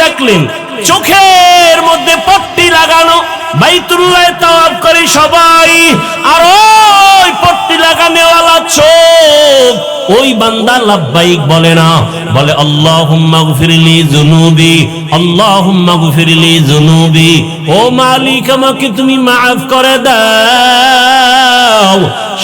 দেখলেন চোখের মধ্যে পট্টি লাগানো, বাইতুল্লাহ তাওয়াফ করে সবাই, আর ওই পট্টি লাগানোওয়ালা চোখ ওই বান্দা লাব্বাইক বলে না, বলে আল্লাহুম্মা গফিরলি যুনুবি, আল্লাহুম্মা গফিরলি যুনুবি, ও মালিক আমাকে তুমি মাফ করে দাও।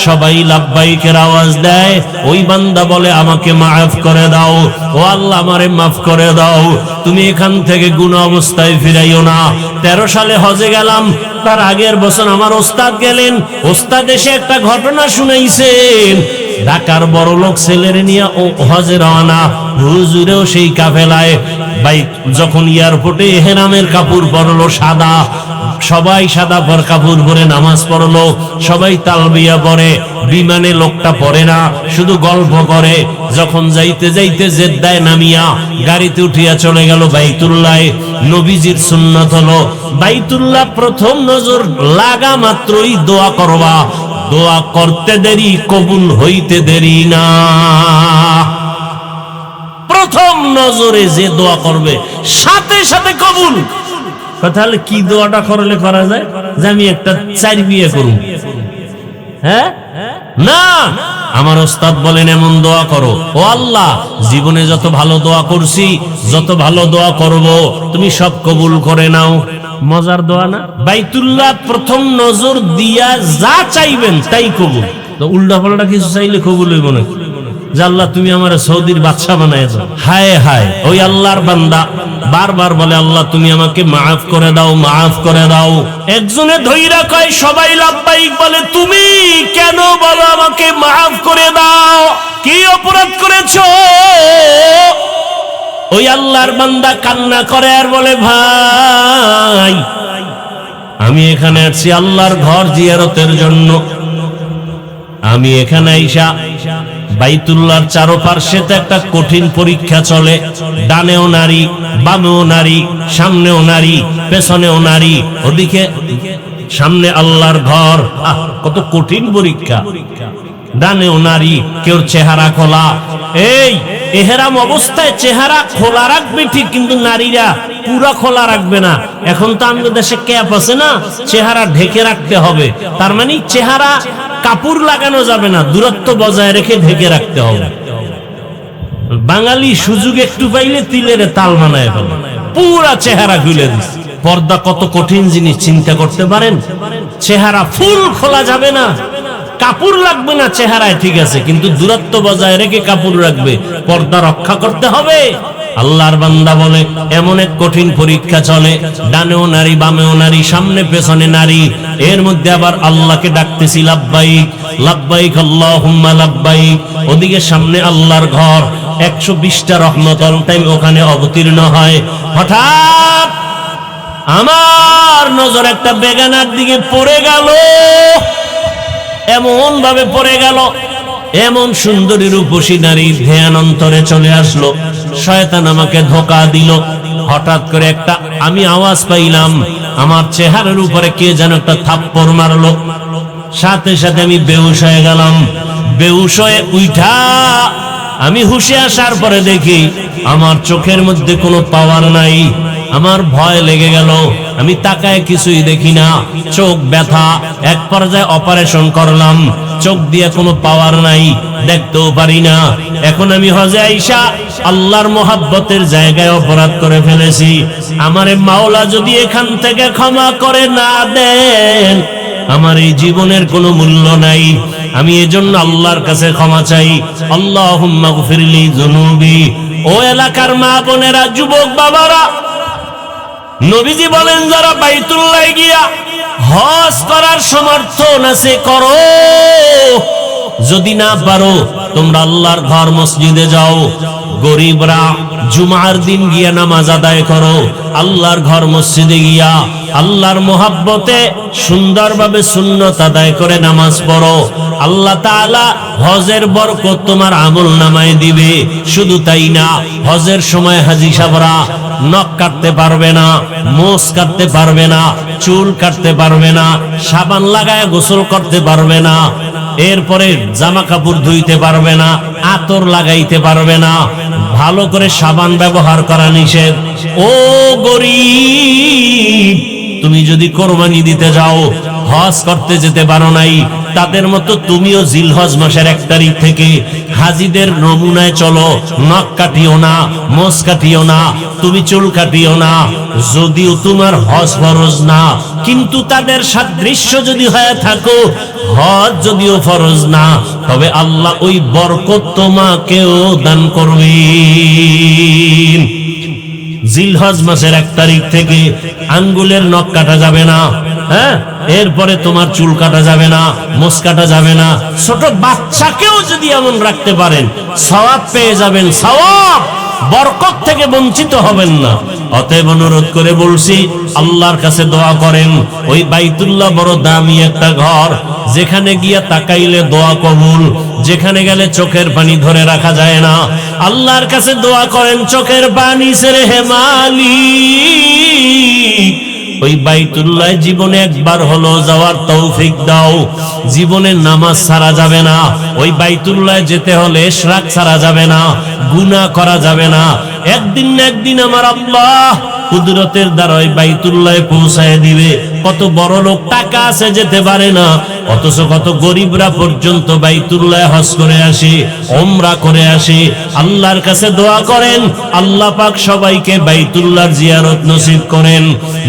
সবাই লাব্বাইকের আওয়াজ দেয়, ওই বান্দা বলে আমাকে মাফ করে দাও, ও আল্লাহ আমারে মাফ করে দাও, তুমি এখান থেকে গুনাহ অবস্থায় ফিরাইও না। 13 সালে হজে গেলাম, তার আগের বছর আমার ওস্তাদ গেলেন, ওস্তাদ এসে একটা ঘটনা শুনাইছেন, ঢাকার বড় লোক ছেলেরে নিয়ে ও হজে রওনা, হুজুরেও সেই কাফেলায়। ভাই যখন এয়ারপোর্টে ইহরামের কাপড় পরলো সাদা, সবাই সাদা পর কাপড় পরে নামাজ পড়লো, সবাই তালবিয়া পড়ে, বিমানে লোকটা পড়ে না, শুধু গল্প করে। যখন যাইতে যাইতে জেদ্দায় নামিয়া গাড়িতে উঠিয়া চলে গেল বাইতুল্লাহ। নবীজির সুন্নাত হলো বাইতুল্লাহ প্রথম নজর লাগা মাত্রই দোয়া করবা, দোয়া করতে দেরি কবুল হইতে দেরি না। প্রথম নজরে যে দোয়া করবে সাথে সাথে কবুল। তাহলে কি দোয়াটা করলে করা যায় যে আমি একটা 4 বিয়ে করব? হ্যাঁ না, আমার ওস্তাদ বলেন এমন দোয়া করো, ও আল্লাহ জীবনে যত ভালো দোয়া করছি, যত ভালো দোয়া করব তুমি সব কবুল করে নাও। মজার দোয়া না? বাইতুল্লাহ প্রথম নজর দিয়া যা চাইবেন তাই কবুল। তো উল্টা পাল্টা কিছু চাইলে কবুল হইব না, যে আল্লাহ তুমি আমার সৌদির বাদশা বানাইছো। হায় হায়, ওই আল্লাহর বান্দা বারবার বলে আল্লাহ তুমি আমাকে মাফ করে দাও, মাফ করে দাও। একজনে ধইরা কয় সবাই লাব্বাইক বলে, তুমি কেন বলো আমাকে মাফ করে দাও, কি অপরাধ করেছো? ওই আল্লাহর বান্দা কান্না করে আর বলে, ভাই আমি এখানে আসছি আল্লাহর ঘর জিয়ারতের জন্য, আমি এখানে আইসা বাইতুল্লাহর চারপাশে তো একটা কঠিন পরীক্ষা চলে, ডানেও নারী, বামেও নারী, সামনেও নারী, পেছনেও নারী, ওদিকে সামনে আল্লাহর ঘর। কত কঠিন পরীক্ষা। ডানেও নারী, কেউ চেহারা খোলা। এই ইহরাম অবস্থায় চেহারা খোলা রাখবে ঠিক, কিন্তু নারীরা পুরা খোলা রাখবে না। এখন তো আমাদের দেশে ক্যাপ আছে না, চেহারা ঢেকে রাখতে হবে। তার মানে চেহারা কাপড় লাগানো যাবে না, দূরত্ব বজায় রেখে ঢেকে রাখতে হবে। বাঙালি সুযোগ একটু পাইলে তিলের তাল বানায় ফেলে, পুরা চেহারা খুলে দিচ্ছে। পর্দা কত কঠিন জিনিস চিন্তা করতে পারেন? চেহারা ফুল খোলা যাবে না, কাপড় লাগবে না চেহারায়, ঠিক আছে, কিন্তু দূরত্ব বজায় রেখে কাপড় রাখবে, পর্দা রক্ষা করতে হবে। আল্লাহর বান্দা বলে এমন এক কঠিন পরীক্ষা চলে, ডানেও নারী, বামেও নারী, সামনে পেছনে নারী, এর মধ্যে আবার আল্লাহকে ডাকতেছি লাব্বাইক লাব্বাইক আল্লাহুম্মা লাব্বাইক। ওদিকে সামনে আল্লাহর ঘর, 120টা রহমত অল টাইম ওখানে অবতীর্ণ হয়। হঠাৎ আমার নজর একটা বেগানার দিকে পড়ে গেল, এমন ভাবে পড়ে গেল, এমন সুন্দরী রূপসী নারী ধ্যান অন্তরে চলে আসলো। শয়তান আমাকে ধোঁকা দিল। হঠাৎ করে একটা আমি আওয়াজ পাইলাম, আমার চেহারার উপরে কে যেন একটা থাপ্পড় মারলো। সাথে সাথে আমি বেহুশ হয়ে গেলাম। বেহুশ হয়ে উঠা আমি হুশে আসার পরে দেখি আমার চোখের মধ্যে কোনো পাওয়ার নাই। আমার ভয় লেগে গেল, আমি তাকায় কিছুই দেখি না, চোখ ব্যথা। এক পর্যায়ে অপারেশন করলাম, চোখ দিয়ে কোনো পাওয়ার নাই, দেখতেও পারি না। এখন আমি হজে আইসা আল্লাহর মোহাব্বতের জায়গায় অপরাধ করে ফেলেছি। আমারে মাওলা যদি এখান থেকে ক্ষমা করে না দেন, আমার এই জীবনের কোনো মূল্য নাই। আমি এজন্য আল্লাহর কাছে ক্ষমা চাই। আল্লাহুম্মা গফিরলি যুনুবি। ও এলাকার মা বোনেরা, যুবক বাবারা, নবীজি বলেন যারা বাইতুল্লাহ গিয়া হজ করার সমর্থন আছে করো, যদি না পারো তোমরা আল্লাহর ঘর মসজিদে যাও। গরিবরা জুমার দিন গিয়া নামাজ আদায় করো, আল্লাহর ঘর মসজিদে গিয়া আল্লাহর মোহাব্বতে সুন্দরভাবে সুন্নত আদায় করে নামাজ পড়ো। আল্লাহ তাআলা হজের বরকত তোমার আমল নামায় দিবে। শুধু তাই না, হজের সময় হাজী সাহেবরা নখ কাটতে পারবে না, মোষ কাটতে পারবে না, চুল কাটতে পারবে না, সাবান লাগায় গোসল করতে পারবে না। এরপরে জামা কাপড় ধুইতে পারবে না, আতর লাগাইতে পারবে না, ভালো করে সাবান ব্যবহার করা নিষেধ। ও গরীব, তুমি যদি কোরবানি দিতে যাও, হজ করতে যেতে পারো নাই, তাদের মতো তুমিও জিলহজ মাসের 1 তারিখ থেকে হাজিদের নমুনায় চলো। নখ কাটিও না, মোছ কাটিও না, তুমি চুল কাটিও না, যদিও তোমার হজ ফরজ না, কিন্তু তাদের সাদৃশ্য যদি হয়ে থাকো, হজ যদিও ফরজ না, তবে আল্লাহ ওই বরকত তোমাকেও দান করবেন। জিলহজ মাসের 1 তারিখ থেকে আঙ্গুলের নখ কাটা যাবে না, হ্যাঁ, এরপরে তোমার চুল কাটা যাবে না, মোছ কাটা যাবে না। ছোট বাচ্চাকেও যদি এমন রাখতে পারেন, সওয়াব পেয়ে যাবেন, সওয়াব, বরকত থেকে বঞ্চিত হবেন না। অতএব অনুরোধ করে বলছি, আল্লাহর কাছে দোয়া করেন। ওই বাইতুল্লাহ বড় দামি একটা ঘর, যেখানে গিয়া তাকাইলে দোয়া কবুল, যেখানে গেলে চোখের পানি ধরে রাখা যায় না। আল্লাহর কাছে দোয়া করেন, চোখের পানি ছেড়ে, হে মালিক, ওই বাইতুল্লাহ জীবনে একবার হলো যাওয়ার তৌফিক দাও। জীবনে নামাজ ছাড়া যাবে না, ওই বাইতুল্লাহ যেতে হলে ইশরাক ছাড়া যাবে না, গুনাহ করা যাবে না। একদিন না একদিন আমার আল্লাহ কুদরতের দ্বারা ওই বাইতুল্লাহে পৌঁছায় দিবে। কত বড় লোক টাকা আছে যেতে পারে না, অথচ কত গরিবরা পর্যন্ত বাইতুল্লাহে হজ করে আসে, উমরা করে আসে। আল্লাহর কাছে দোয়া করেন, আল্লাহ পাক সবাইকে বাইতুল্লাহর জিয়ারত নসিব করেন,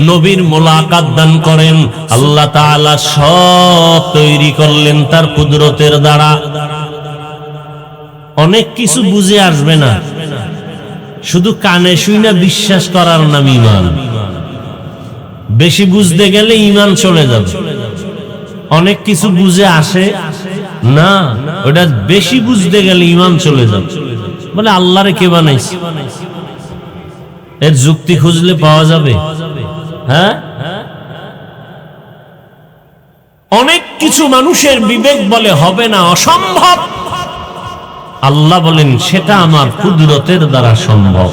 নবীর মোলাকাত দান করেন। আল্লাহ তাআলা সব তৈরি করলেন তার কুদরতের দ্বারা। অনেক কিছু বুঝে আসবে না, শুধু কানে শুনে বিশ্বাস করার নাম ঈমান। বেশি বুঝতে গেলে ঈমান চলে যাবে। অনেক কিছু বুঝে আসে না, ওটা বেশি বুঝতে গেলে ঈমান চলে যাবে। বলে আল্লাহরে কে বানাইছে, এর যুক্তি খুঁজলে পাওয়া যাবে। হ্যাঁ, অনেক কিছু মানুষের বিবেক বলে হবে না, অসম্ভব। আল্লাহ বলেন সেটা আমার কুদরতের দ্বারা সম্ভব।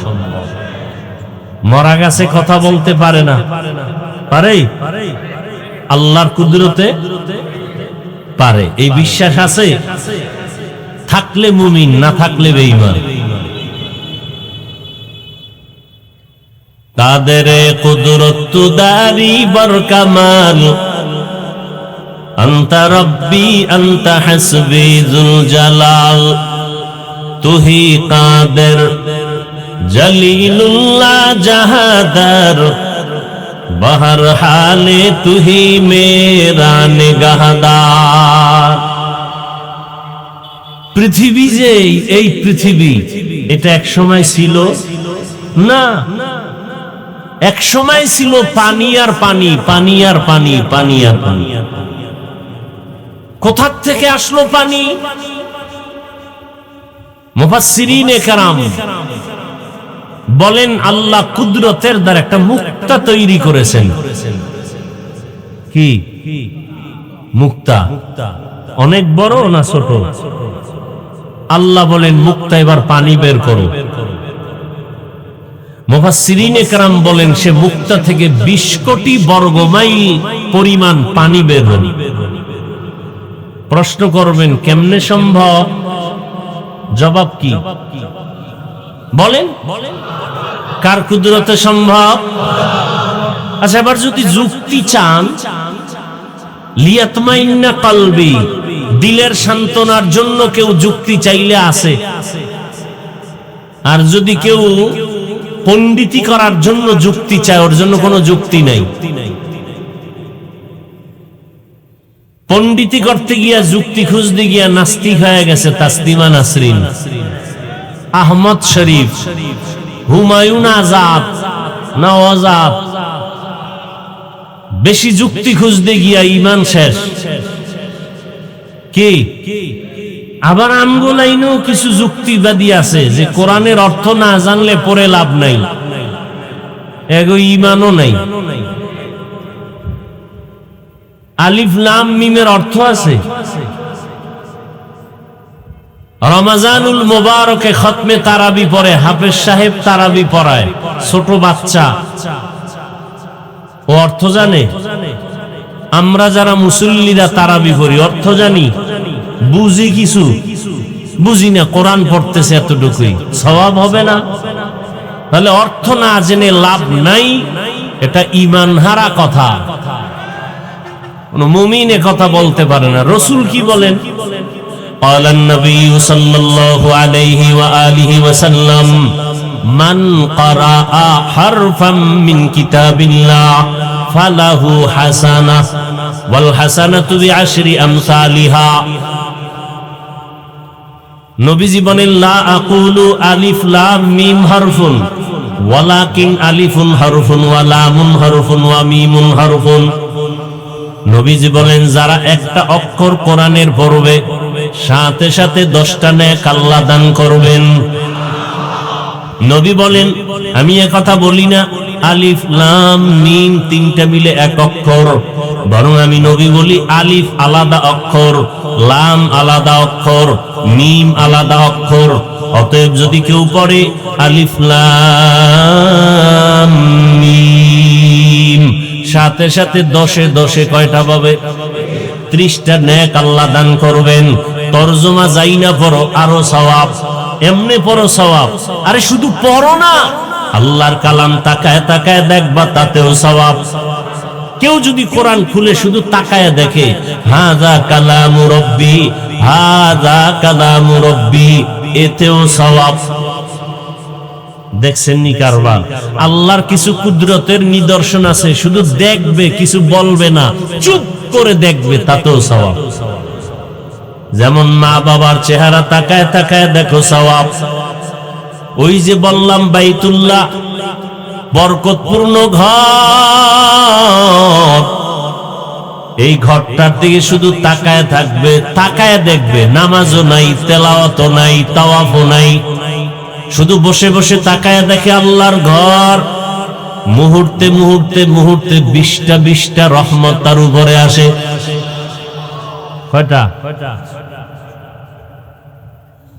মরা গাছে কথা বলতে পারে না, পারে? আল্লাহর কুদরতে পারে। এই বিশ্বাস আছে, থাকলে মুমিন, না থাকলে বেঈমান। তাদের কুদরত দারি বরকামাল, আনতা রব্বি আনতা হাসবি যুল জালাল, তুহি কাদের জলিলুল্লাহ জাহাদার, বহর হালে তুহি মেরা নিগাহদার। পৃথিবী যে এই পৃথিবী, এটা এক সময় ছিল না, এক সময় ছিল পানি আর পানি, পানি আর পানি, পানি আর পানি। কোথা থেকে আসলো পানি? মুফাসসিরিনে কেরাম বলেন আল্লাহ কুদরতের দ্বারা একটা মুক্তা তৈরি করেছেন। কি মুক্তা? অনেক বড় না ছোট? আল্লাহ বলেন মুক্তা এবার পানি বের করো। মুফাসসিরিনে কেরাম বলেন সে মুক্তা থেকে 20 কোটি বর্গ মাইল পরিমাণ পানি বের হলো। প্রশ্ন করবেন কেমনে সম্ভব? জবাব কি বলেন? কার কুদরতে সম্ভব? আচ্ছা, এবার যদি যুক্তি চান, লিয়াতমাইন্না কলবি, দিলের সান্ত্বনার জন্য কেউ যুক্তি চাইলে আসে। আর যদি কেউ পণ্ডিতি করার জন্য যুক্তি চায়, ওর জন্য কোনো যুক্তি নাই। পণ্ডিতি করতে গিয়া, যুক্তি খুঁজতে গিয়া নাস্তিক হয়ে গেছে তাসলিমা নাসরিন, আহমদ শরীফ, হুমায়ুন আজাদ, নওয়াজাব। বেশি যুক্তি খুঁজতে গিয়া ঈমান শেষ। কি আবার আমগুলাইনেও কিছু যুক্তিবাদী আছে যে কোরআনের অর্থ না জানলে পরে লাভ নাই, এগো ঈমানও নাই। আলিফ লাম মিমের অর্থ আছে। রমজানুল মুবারকে খতমে তারাবি পড়ে হাফেজ সাহেব, তারাবি পড়ায় ছোট বাচ্চা, ও অর্থ জানে? আমরা যারা মুসল্লিরা তারাবি পড়ি অর্থ জানি? বুঝি কিছু বুঝি না, কোরআন পড়তেছে এতটুকুই, সওয়াব হবে না? তাহলে অর্থ না জেনে লাভ নাই, এটা ঈমান হারা কথা। কোন মুমিন এ কথা বলতে পারে না। রাসূল কি বলেন? قال النبي صلى الله عليه وآله وسلم من قرأ حرفا من كتاب الله فله حسنة والحسنة بعشر أمثالها। নবীজি বলেন লা আকুলু আলিফ লাম মিম হারফুন ওয়ালাকিন আলিফুন হারফুন ওয়া লামুন হারফুন ওয়া মিমুন হারফুন। নবীজি বলেন যারা একটা অক্ষর কোরআনের পড়বে সাথে সাথে 10টা নেক আল্লাহ দান করবেন। নবী বলেন আমি কথা বলি না আলিফ লাম মিম 3টা মিলে এক অক্ষর, বরং আমি নবী বলি আলিফ আলাদা অক্ষর, লাম আলাদা অক্ষর, মিম আলাদা অক্ষর। অতএব যদি কেউ পড়ে আলিফ লাম মিম সাথে সাথে 10 কয়টা পাবে? 30টা নেক আল্লাহ দান করবেন। তরজমা যাই না পড়ো আরো সওয়াব, এমনি পড়ো সওয়াব। আরে শুধু পড়ো না, আল্লাহর কালাম তাকায় তাকায় দেখবা, তাতেও সওয়াব। কেউ যদি কোরআন খুলে শুধু তাকায় দেখে হাযা কালামু রাব্বি হাযা কালামু রাব্বি, এতেও সওয়াব। দেখছেন নি কারবার? আল্লাহর কিছু কুদরতের নিদর্শন আছে, শুধু দেখবে কিছু বলবে না, চুপ করে দেখবে, তাতেও সওয়াব। যেমন মা বাবার চেহারা তাকায় তাকায় দেখো সওয়াব। ওই যে বললাম বাইতুল্লাহ বরকতপূর্ণ ঘর, এই ঘরটার দিকে শুধু তাকায় থাকবে, তাকায় দেখবে, নামাজও নাই, তেলাওয়াতও নাই, তাওয়াফও নাই, শুধু বসে বসে তাকায় দেখে আল্লাহর ঘর। মুহূর্তে মুহূর্তে মুহূর্তে 20টা রহমত তার উপরে আসে। কয়টা?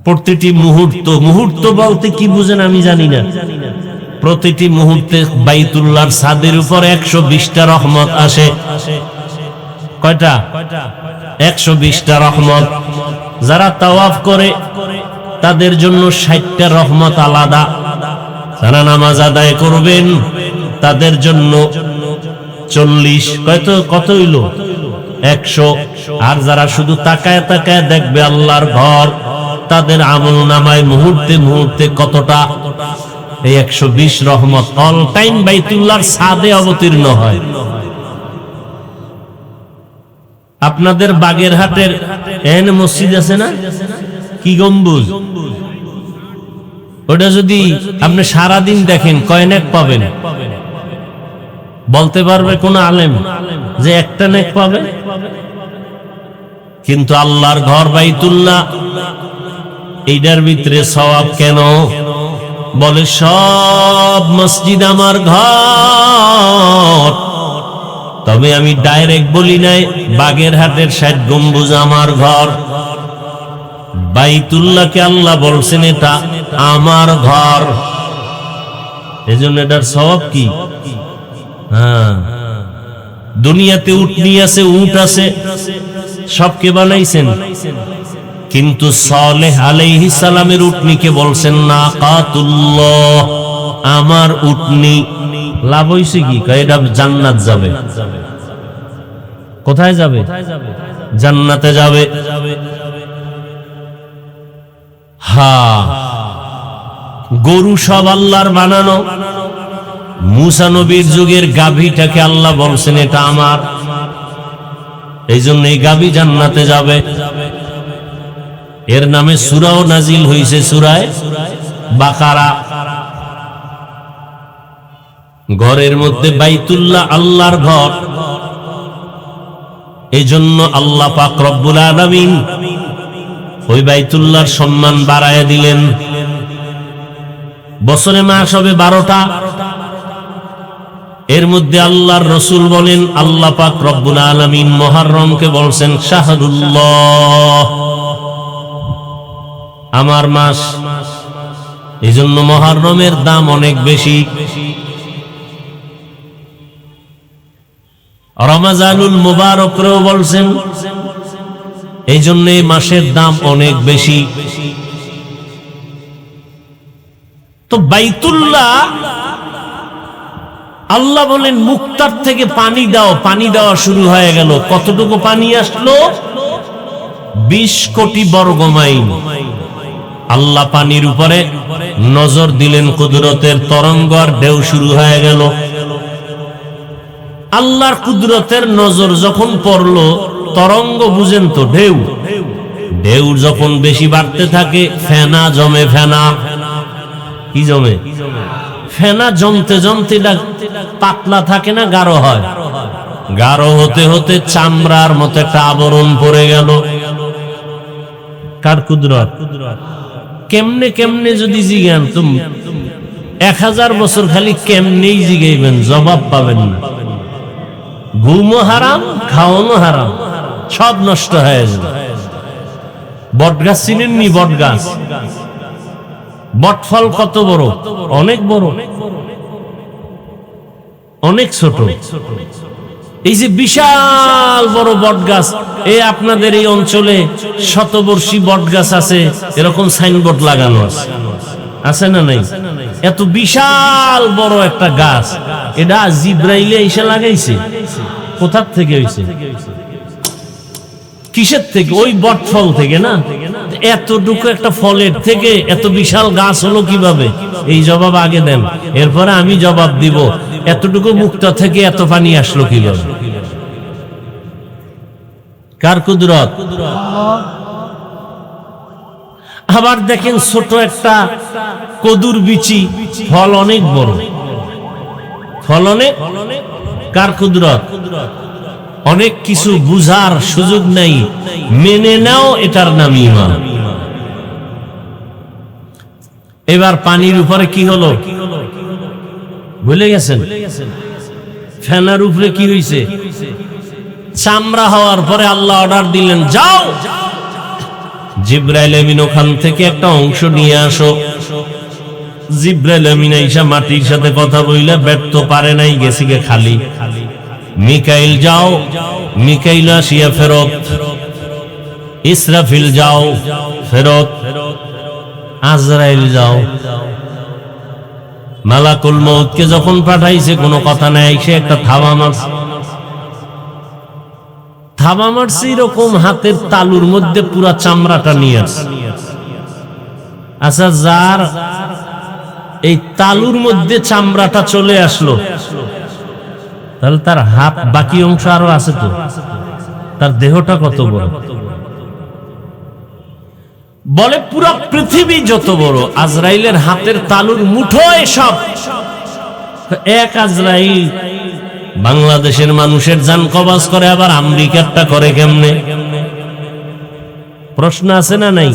প্রতিটি মুহূর্ত, মুহূর্ত বলতে কি বুঝেন আমি জানি না, প্রতিটি মুহূর্তে বাইতুল্লাহর ছাদের উপর 120টা রহমত আসে। কয়টা? 120টা রহমত। যারা তাওয়াফ করে তাদের জন্য 60টা রহমত আলাদা, যারা নামাজ আদায় করবেন তাদের জন্য 40, কত হইল? 100। আর যারা শুধু তাকায় তাকায় দেখবে আল্লাহর ঘর, তাদের আমল নামায় মুহূর্তে মুহূর্তে কতটা? এই 120 রহমত অল টাইম বাইতুল্লাহর ছাদে অবতীর্ণ হয়। আপনাদের বাগেরহাটের এন মসজিদ আছে না, কি গম্বুজ, ওটা যদি আপনি সারাদিন দেখেন কয় নেক পাবেন? বলতে পারবে কোন আলেম যে একটা নেক পাবে? কিন্তু আল্লাহর ঘর বাইতুল্লাহ, এইটার ভিতরে সওয়াব কেন? বলে সব মসজিদ আমার ঘর, তবে আমি ডাইরেক্ট বলি নাই বাগেরহাটের 60 গম্বুজ আমার ঘর। বাইতুল্লাহকে আল্লাহ বলছেন এটা আমার ঘর, এজন্য এটার সওয়াব কি? হ্যাঁ, দুনিয়াতে উটনি আছে, উট আছে, সবকে বানাইছেন, কিন্তু সালেহ আলাইহিস সালামের উটনিকে বলছেন নাকাতুল্লাহ, আমার উটনি। লাভ হইছে কি? এটা জান্নাত যাবে। কোথায় যাবে? জান্নাতে যাবে। হ্যাঁ, গরু সব আল্লাহর বানানো। মুসা নবীর যুগের গাভীটাকে আল্লাহ বলছেন এটা আমার, এই জন্য এই গাভী জান্নাতে যাবে। এর নামে সূরাও নাজিল হয়েছে, সূরায়ে বাকারা। ঘরের মধ্যে বাইতুল্লাহ আল্লাহর ঘর, এই জন্য আল্লাহ পাক রব্বুল আলামিন ওই বাইতুল্লাহর সম্মান বাড়ায় দিলেন। বছরে মাস হবে 12টা, এর মধ্যে আল্লাহর রাসূল বলেন আল্লাহ পাক রব্বুল আলামিন মুহররমকে বলছেন শাহরুল্লাহ, আমার মাস। এই জন্য মুহররমের দাম অনেক বেশি। রমাজানুল মুবারকরেও বলছেন এই জন্য এই মাসের দাম অনেক বেশি। তো বাইতুল্লাহ আল্লাহ বলেন মুক্তার থেকে পানি দাও, পানি দেওয়া শুরু হয়ে গেল। কতটুকু পানি আসলো? 20 কোটি বর্গ মাইল। আল্লাহ পানির উপরে নজর দিলেন, কুদরতের তরঙ্গ আর ঢেউ শুরু হয়ে গেল। আল্লাহর কুদরতের নজর যখন পড়লো, তরঙ্গ বুঝেন তো, ঢেউ, ঢেউ যখন বেশি বাড়তে থাকে ফেনা জমে। ফেনা কি জমে? ফেনা জমতে জমতে পাতলা থাকে না, গাঢ় হয়। গাঢ় হতে হতে চামড়ার মতো একটা আবরণ পড়ে গেল। কার কুদরত? কেমনে কেমনে যদি জিজ্ঞান তুমি 1000 বছর খালি কেমনেই জিগাইবেন, জবাব পাবেন না। ঘুমও হারাম, খাওয়ানো হারাম, সব নষ্ট হয়ে যাবে। বটগাছ চিনেননি? বটগাছ, বটফল কত বড়? অনেক বড়, অনেক ছোট। এই যে বিশাল বড় বটগাছ, এই আপনাদের এই অঞ্চলে শতবর্ষী বটগাছ আছে, এরকম সাইনবোর্ড লাগানো আছে, আছে না নাই? এত বিশাল বড় একটা গাছ, এটা জিব্রাইলে এসে লাগাইছে। কোথার থেকে হইছে? কিসের থেকে? ওই বটফল থেকে না? এতটুকু একটা ফলের থেকে এত বিশাল গাছ হলো কিভাবে? এই জবাব আগে দেন, এরপরে আমি জবাব দিব এতটুকু মুক্তা থেকে এত পানি আসলো কিভাবে? কার কুদরত? আবার দেখেন ছোট একটা কদুর বিচি, ফল অনেক বড়, ফল অনেক। কার কুদরত? অনেক কিছু বুঝার সুযোগ নাই, মেনে নাও, এটার নাম ঈমান। এবার পানির উপরে কি হলো ভুলে গেছেন? ফেনার উপরে কি হইছে? চামড়া হওয়ার পরে আল্লাহ অর্ডার দিলেন, যাও জিব্রাইল আমিন ওখান থেকে একটা অংশ নিয়ে আসো। জিব্রাইল আমিন আইসা মাটির সাথে কথা বইলা ব্যর্থ, পারে নাই, গেছে গে খালি। মিকাইল যাও, মিকাইল আসিয়া ফেরত। ইসরাফিল যাও, ফেরত। আজরাইল যাও। মালাকুল মউতকে যখন পাঠাইছে কোনো কথা নাই, সে একটা থাবা মারছে। থাবা মারছে এরকম হাতের তালুর মধ্যে পুরা চামড়াটা নিয়ে আসছে। আচ্ছা, যার এই তালুর মধ্যে চামড়াটা চলে আসলো, তাহলে তার হাত বাকি অংশ আরো আছে তো, তার দেহটা কত বড়? বলে পুরো পৃথিবী যত বড়, আজরাইলের হাতের তালুর মুঠোয় সব। এক আজরাইল বাংলাদেশের মানুষের জান কবজ করে, আবার আমেরিকারটা করে কেমনে? প্রশ্ন আছে না নাই?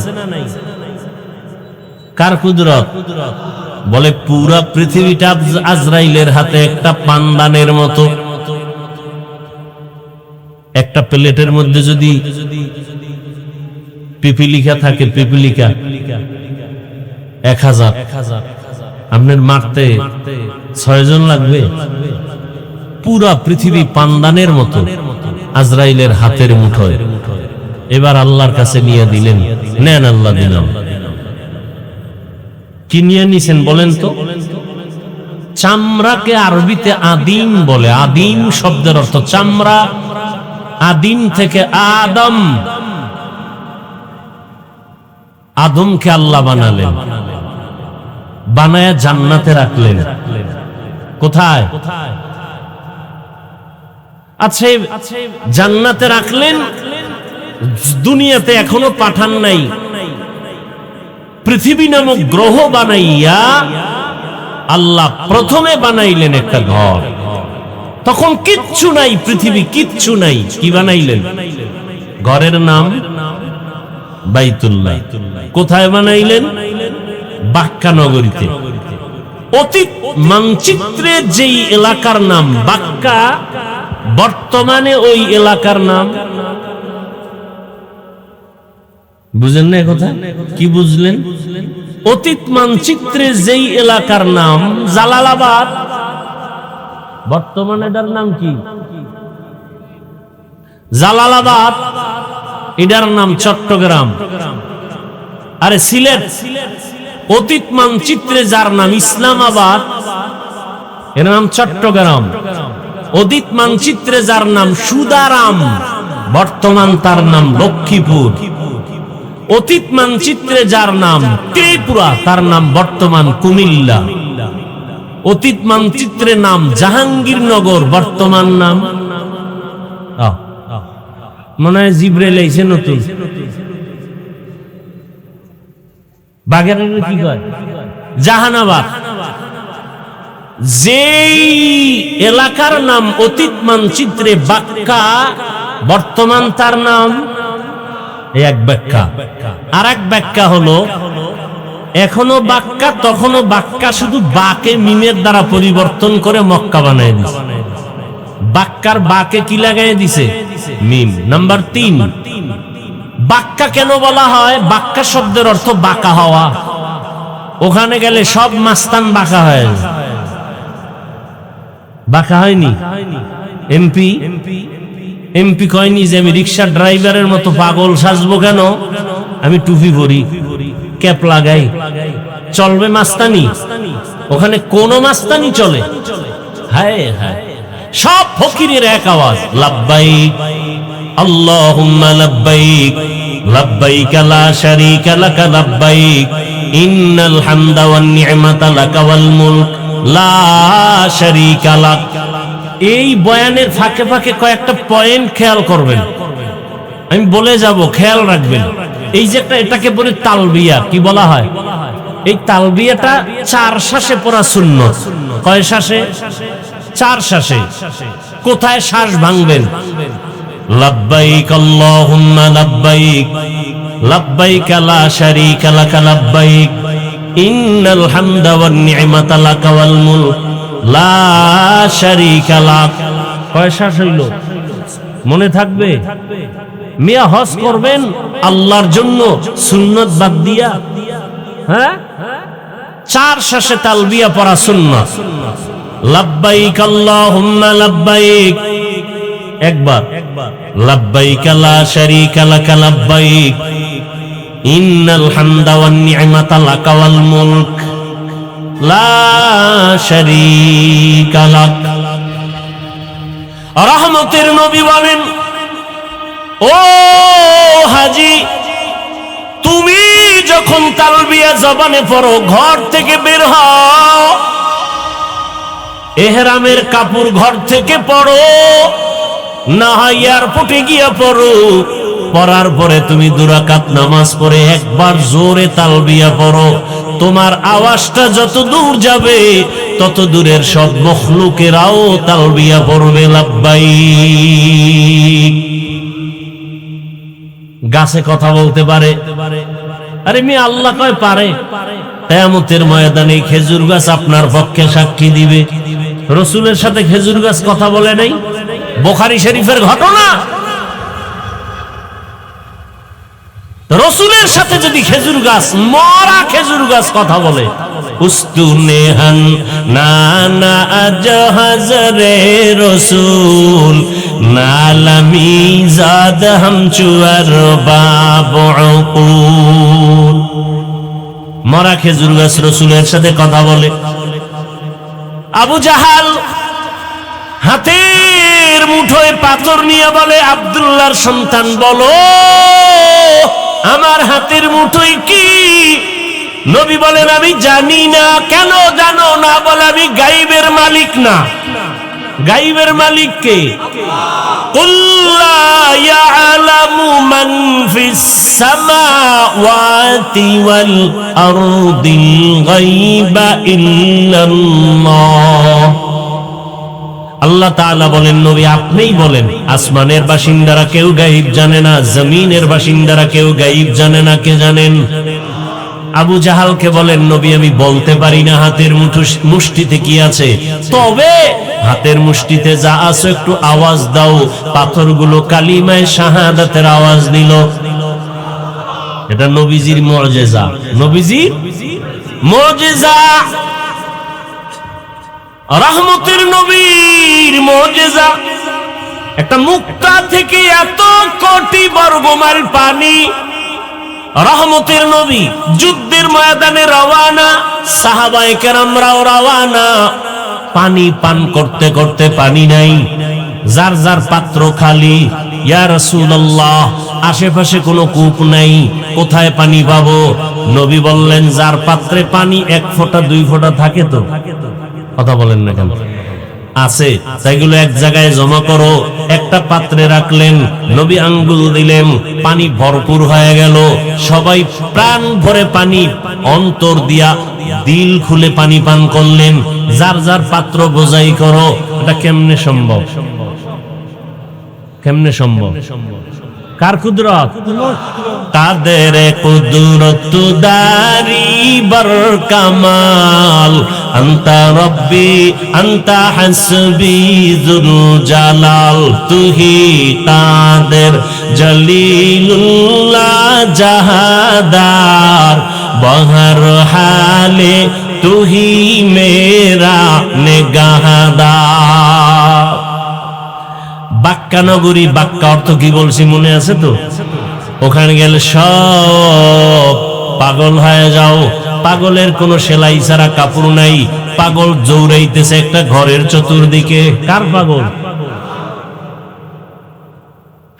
কার কুদরত? বলে পুরা পৃথিবীটা আজরাইলের হাতে একটা পানদানের মতো। একটা প্লেটের মধ্যে যদি পিপিলিকা থাকে, পিপিলিকা 1000, আপনার মারতে 6 জন লাগবে। পুরা পৃথিবী পানদানের মতো আজরাইলের হাতের মুঠোয়। এবার আল্লাহর কাছে নিয়ে দিলেন, নেন আল্লাহ দিলাম। কি নিয়ে নিছেন বলেন তো? চামড়াকে আরবিতে আদিম বলে। আদিম শব্দের অর্থ চামড়া। আদিম থেকে আদম, আদমকে আল্লাহ বানালেন, বানায়া জান্নাতে রাখলেন। কোথায়? আচ্ছা, জান্নাতে রাখলেন, দুনিয়াতে এখনো পাঠান নাই। পৃথিবী নামক গ্রহ বানাইয়া আল্লাহ প্রথমে বানাইলেন একটা ঘর। তখন কিচ্ছু নাই, পৃথিবী কিচ্ছু নাই। কি বানাইলেন? ঘরের নাম বাইতুল্লাহ। কোথায় বানাইলেন? বাক্কা নগরীতে। অতীত মানচিত্রে যেই এলাকার নাম বাক্কা, বর্তমানে ওই এলাকার নাম বুঝেন না? কথা কি বুঝলেন? অতীত মানচিত্রে যেই এলাকার নাম জালালাবাদ, বর্তমানে এটার নাম কি? জালালাবাদ। এটার নাম চট্টগ্রাম। আরে সিলেট অতীত মানচিত্রে যার নাম ইসলামাবাদ, এর নাম চট্টগ্রাম। অতীত মানচিত্রে যার নাম সুদারাম, বর্তমান তার নাম লক্ষ্মীপুর। অতীত মানচিত্রে যার নাম ত্রিপুরা, তার নাম বর্তমান কুমিল্লা। অতীত মানচিত্রে নাম জাহাঙ্গীরনগর, বর্তমান নাম মনে হয় জিব্রাইল আইছে নতুন। বাগেরহাট কি কয়? জাহানাবাদ। যেই এলাকার নাম অতীত মানচিত্রে বাক্কা, বর্তমান তার নাম এক ব্যাখ্যা। আর এক ব্যাখ্যা হলো এখনো বাক্কা, তখনো বাক্কা, শুধু বাকে মিমের দ্বারা পরিবর্তন করে মক্কা বানায় দিছে। বাক্কার বাকে কি লাগাই দিছে? মিম। নাম্বার 3, বাক্কা কেন বলা হয়? বাক্কা শব্দের অর্থ বাঁকা হওয়া। ওখানে গেলে সব মাস্তান বাঁকা হয়। বাঁকা হয়নি? এমপি কয়নি যে আমি রিক্সা ড্রাইভারের মতো পাগল সাজবো কেন, আমি টুপি পরি, ক্যাপ লাগাই, চলবে মাস্তানি? ওখানে কোন মাস্তানি চলে? হায় হায়, সব ফকিরের এক আওয়াজ, লাব্বাইক আল্লাহুম্মা লাব্বাইক লাব্বাইক লা শারীকা লাকা লাব্বাইক ইন্নাল হামদা ওয়ান নি'মাতা লাকা ওয়াল মুলক লা শারীকা লাক। এই বয়ানের ফাঁকে ফাঁকে কয়েকটা পয়েন্ট খেয়াল করবেন, আমি বলে যাব, খেয়াল রাখবেন। এই যে এটাকে বলে তালবিয়া। কি বলা হয়? এই তালবিয়াটা 4 শ্বাসে পড়া সুন্নাত। কয় শ্বাসে? 4 শ্বাসে। কোথায় শ্বাস ভাঙবেন? লাব্বাইক আল্লাহুম্মা লাব্বাইক লাব্বাইক লা শারীকা লাকা লাব্বাইক ইন্নাল হামদা ওয়ান নি'মাতা লাকা ওয়াল মুলক লা শারীকা লাক। কয় শ্বাস হইল? মনে থাকবে? মিয়া হজ করবেন আল্লাহর জন্য সুন্নাত বাদ দিয়া? হ্যাঁ, 4 শ্বাসে তালবিয়া পড়া সুন্নাত। লাব্বাইক আল্লাহুম্মা লাব্বাইক, একবার। লাব্বাইক লা শারীকা লাকা লাব্বাইক ইন্নাল হামদা ওয়ান নি'মাতা লাকা ওয়াল মুলক লা শারীকা লাক। রহমতের নবী বলেন, ও হাজী, তুমি যখন তালবিয়া জবানে পড়ো, ঘর থেকে বের হও, ইহরামের কাপড় ঘর থেকে পড়ো, না হয় এয়ারপোর্টে গিয়া পড়ো। পড়ার পরে তুমি 2 রাকাত নামাজ পড়ে একবার জোরে তালবিয়া পড়ো। তোমার আওয়াজটা যত দূর যাবে, তত দূরের সব মখলুকেরাও তালবিয়া পড়বে লাব্বাইক। গাছে কথা বলতে পারে? আরে মিয়া, আল্লাহ কয় পারে। কিয়ামতের ময়দানে খেজুর গাছ আপনার পক্ষে সাক্ষী দিবে। রাসূলের সাথে খেজুর গাছ কথা বলে নাই? বুখারী শরীফের ঘটনা। রাসূলের সাথে যদি খেজুর গাছ, মরা খেজুর গাছ কথা বলে, উস্তুনেহান নানা জাহাজরে রাসূল নালামি জাদ হামচুয়ার বাবুকুল। মরা খেজুর গাছ রাসূলের সাথে কথা বলে। আবু জাহাল হাতের মুঠোয় পাথর নিয়ে বলে, আব্দুল্লাহর সন্তান বলো, আমার হাতের মুঠোয় কি? নবী বলেন, আমি জানি না। কেন জানো না? বলে, আমি গায়বের মালিক না। গায়বের মালিক কে? কুল লা ইয়ালামু মান ফিস সামাওয়াতি ওয়াল আরদিল গায়বা ইল্লাল্লাহ। আল্লাহ তাআলা বলেন, নবী আপনিই বলেন, আসমানের বাসিন্দারা কেউ গায়ব জানে না, জমিনের বাসিন্দারা কেউ গায়ব জানে না। কে জানেন? আবু জাহালকে বলেন, নবী আমি বলতে পারি না হাতের মুষ্টিতে কি আছে, তবে হাতের মুষ্টিতে যা আছে একটু আওয়াজ দাও। পাথরগুলো কালিমায়ে শাহাদাতের আওয়াজ দিল। এটা নবীজির মুজিজা। নবীজির মুজিজা, রহমতের নবীর মুজিজা। একটা মুক্তা থেকে এত কোটি বর্গমাইল পানি, রহমতের নবী যুদ্ধের ময়দানে রওয়ানা, সাহাবায়ে কেরামরাও রওয়ানা। পানি পান করতে করতে পানি নাই, যার যার পাত্র খালি। ইয়া রাসূলুল্লাহ, আশেপাশে কোনো কূপ নাই, কোথায় পানি পাবো? নবী বললেন, যার পাত্রে পানি 1 ফোঁটা 2 ফোঁটা থাকে, তো কথা বলেন না কেন? আছে, সেগুলো এক জায়গায় জমা করো। একটা পাত্রে রাখলেন, নবী আঙ্গুল দিলেন, পানি ভরপুর হয়ে গেল। সবাই প্রাণ ভরে পানি অন্তর দিয়া দিল খুলে পানি পান করলেন। যার যার পাত্র বোঝাই করো। এটা কেমনে সম্ভব? কেমনে সম্ভব? কার কুদরত? কাদের কুদরত দারি বর কামাল, আনতা রব্বি আনতা হাসবি যুল জালাল, তুহি কাদের জলিলুল্লাহ জাহাদার, বহর হালে তুহি মেরা নিগাহদার। বাক্কা নগরী, বাক্কা অর্থ কি বলছি মনে আছে তো? ওখানে গেলে সব পাগল হয়ে যাও। পাগলের কোনো সেলাই ছাড়া কাপড় নাই, পাগল জৌড়াইতেছে একটা ঘরের চতুর্দিকে। কার পাগল?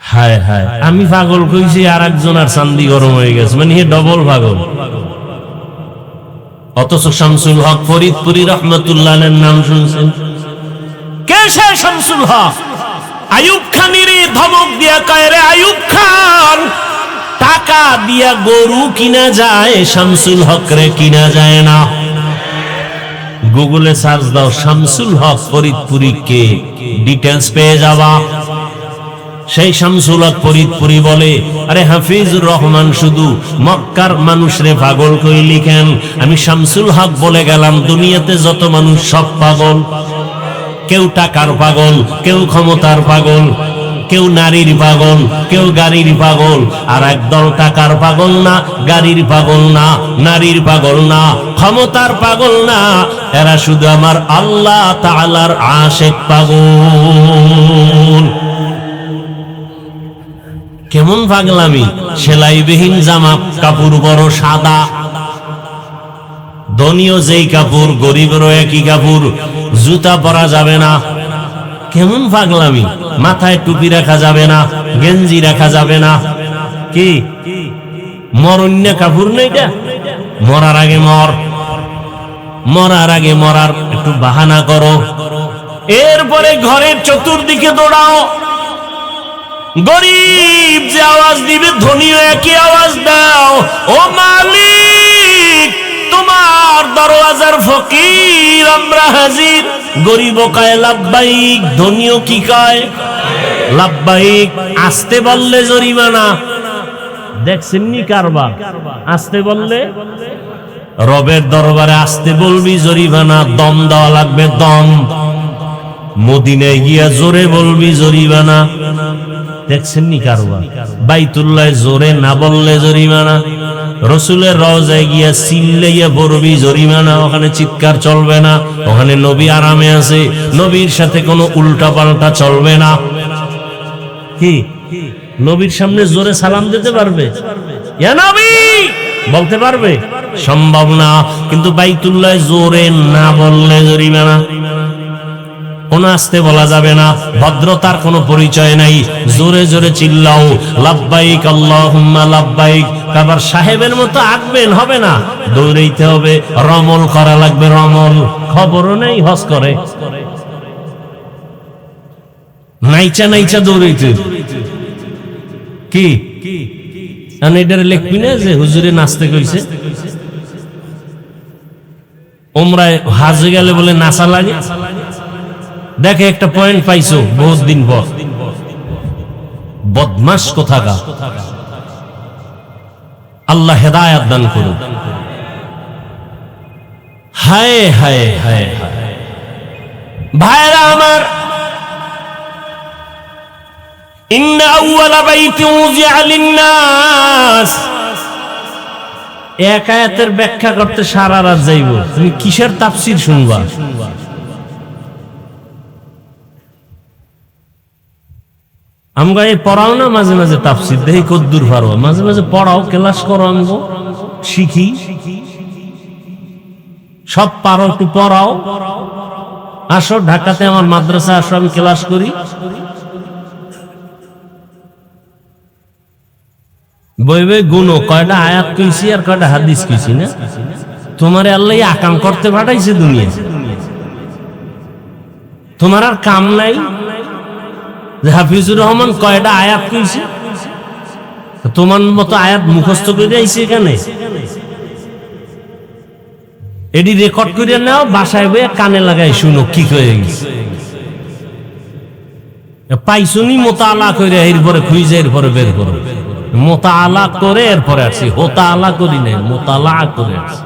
হায় হায়, আমি পাগল কইছি, আর একজন আর চান্দি গরম হয়ে গেছে, মানে ডবল পাগল। অথচ শামসুল হক ফরিদপুরি রহমতুল্লাহ নাম শুনছেন? কে সে শামসুল হক? আয়ুব খানের ধমক দিয়া কয়, রে আয়ুব খান, টাকা দিয়া গরু কিনা যায়, শামসুল হক রে কিনা যায় না। গুগলে সার্চ দাও শামসুল হক ফরিদপুরি কে, ডিটেলস পেয়ে যাবা। সেই শামসুল হক ফরিদপুরি বলে, আরে হাফিজুর রহমান শুধু মক্কার মানুষরে পাগল কই লিখেন, আমি শামসুল হক বলে গেলাম দুনিয়াতে যত মানুষ সব পাগল। কেউ টাকার পাগল, কেউ ক্ষমতার পাগল, কেউ নারীর পাগল, কেউ গাড়ির পাগল। আর একদল টাকার পাগল না, গাড়ির পাগল না, নারীর পাগল না, ক্ষমতার পাগল না, এরা শুধু আমার আল্লাহ তাআলার আশিক পাগল। কেমন পাগলামি! সেলাইবিহীন জামা কাপড় বড় সাদা, ধনীও যেই কাপড়, গরিবেরও একই কাপড়, জুতা পরা যাবে না। কেমন পাগলামি! মাথায় টুপি রাখা যাবে না, গেঞ্জি রাখা যাবে না। কি মরণ্য কাপড় নেই? মরার আগে মর, মরার আগে মরার একটু বাহানা করো, এরপরে ঘরের চতুর্দিকে দৌড়াও। গরিব যে আওয়াজ দিবে, ধনীও একই আওয়াজ দাও, ও মালিক তোমার দরওয়াজার ফকির আমরা হাজির। গরিব কয় লাব্বাইক, ধনীও কি কয়? লাব্বাইক। আসতে বললে জরিমানা। দেখছেন নি কারবার? আসতে বললে, রবের দরবারে আসতে বলবি জরিমানা, দম দেওয়া লাগবে, দম। মদিনায় গিয়া জোরে বলবি জরিমানা। দেখছেন নি কারবার? বাইতুল্লাহ জোরে না বললে জরিমানা, রসুলের রওজায় গিয়া চিল্লাইয়া পড়বি জরিমানা। ওখানে চিৎকার চলবে না, ওখানে নবী আরামে আছে, নবীর সাথে কোনো উল্টা পাল্টা চলবে না। কি নবীর সামনে জোরে সালাম দিতে পারবে? ইয়া নবী বলতে পারবে? সম্ভব না। কিন্তু বাইতুল্লাহ জোরে না বললে জরিমানা। কোন আসতে বলা যাবে না, ভদ্রতার কোনো পরিচয় নাই। জোরে জোরে চিল্লাও, লাব্বাইক আল্লাহুম্মা লাব্বাইক। আবার সাহেবের মতো আঁকবেন হবে না, দৌড়াইতে হবে, রমল করা লাগবে, রমল। খবরও নেই হজ করে, নাইচা নাইচা দৌড়াইতে। কি এটারে লিখবি না যে হুজুরে নাচতে কইছে? ওমরায় হাজে গেলে বলে নাচা লাগে। দেখে একটা পয়েন্ট পাইছো বহুত দিন পর, বদমাশ কোথাকা। আল্লাহ হেদায়েত দান করুন। হায় হায় হায় হায় ভাইরা আমার, ইন্না আউওয়ালা বাইতিন উযিআ লিন-নাস, এক আয়াতের ব্যাখ্যা করতে সারা রাত যাইব। তুমি কিসের তাফসীর শুনবা? আমগো এই পড়াও না, মাঝে মাঝে তাফসীর দেখি কদ্দুর পারো, মাঝে মাঝে পড়াও, ক্লাস করো, আমগো শিখি। সব পারো, একটু পড়াও। আসো ঢাকাতে আমার মাদ্রাসা আসো, আমি ক্লাস করি। বই বই গুনো কয়টা আয়াত কইছি আর কয়টা হাদিস কইছি না? তোমারে আল্লাহ আকাম করতে পাঠাইছে দুনিয়া, তোমার আর কাম নাই যে হাফিজুর রহমান কয়টা আয়াত কইছে? তোমার মতো আয়াত মুখস্থ করে আইছে এখানে? এডি রেকর্ড করে নাও, বাসায় বইয়া কানে লাগাই শুনো কি হয়ে গেছে। পাইছুনি মোতালা করে এরপরে খুঁজে এরপরে বের করো। মোতালা করে এরপরে আসি, হোতালা করি নাই, মোতালা করে আসি,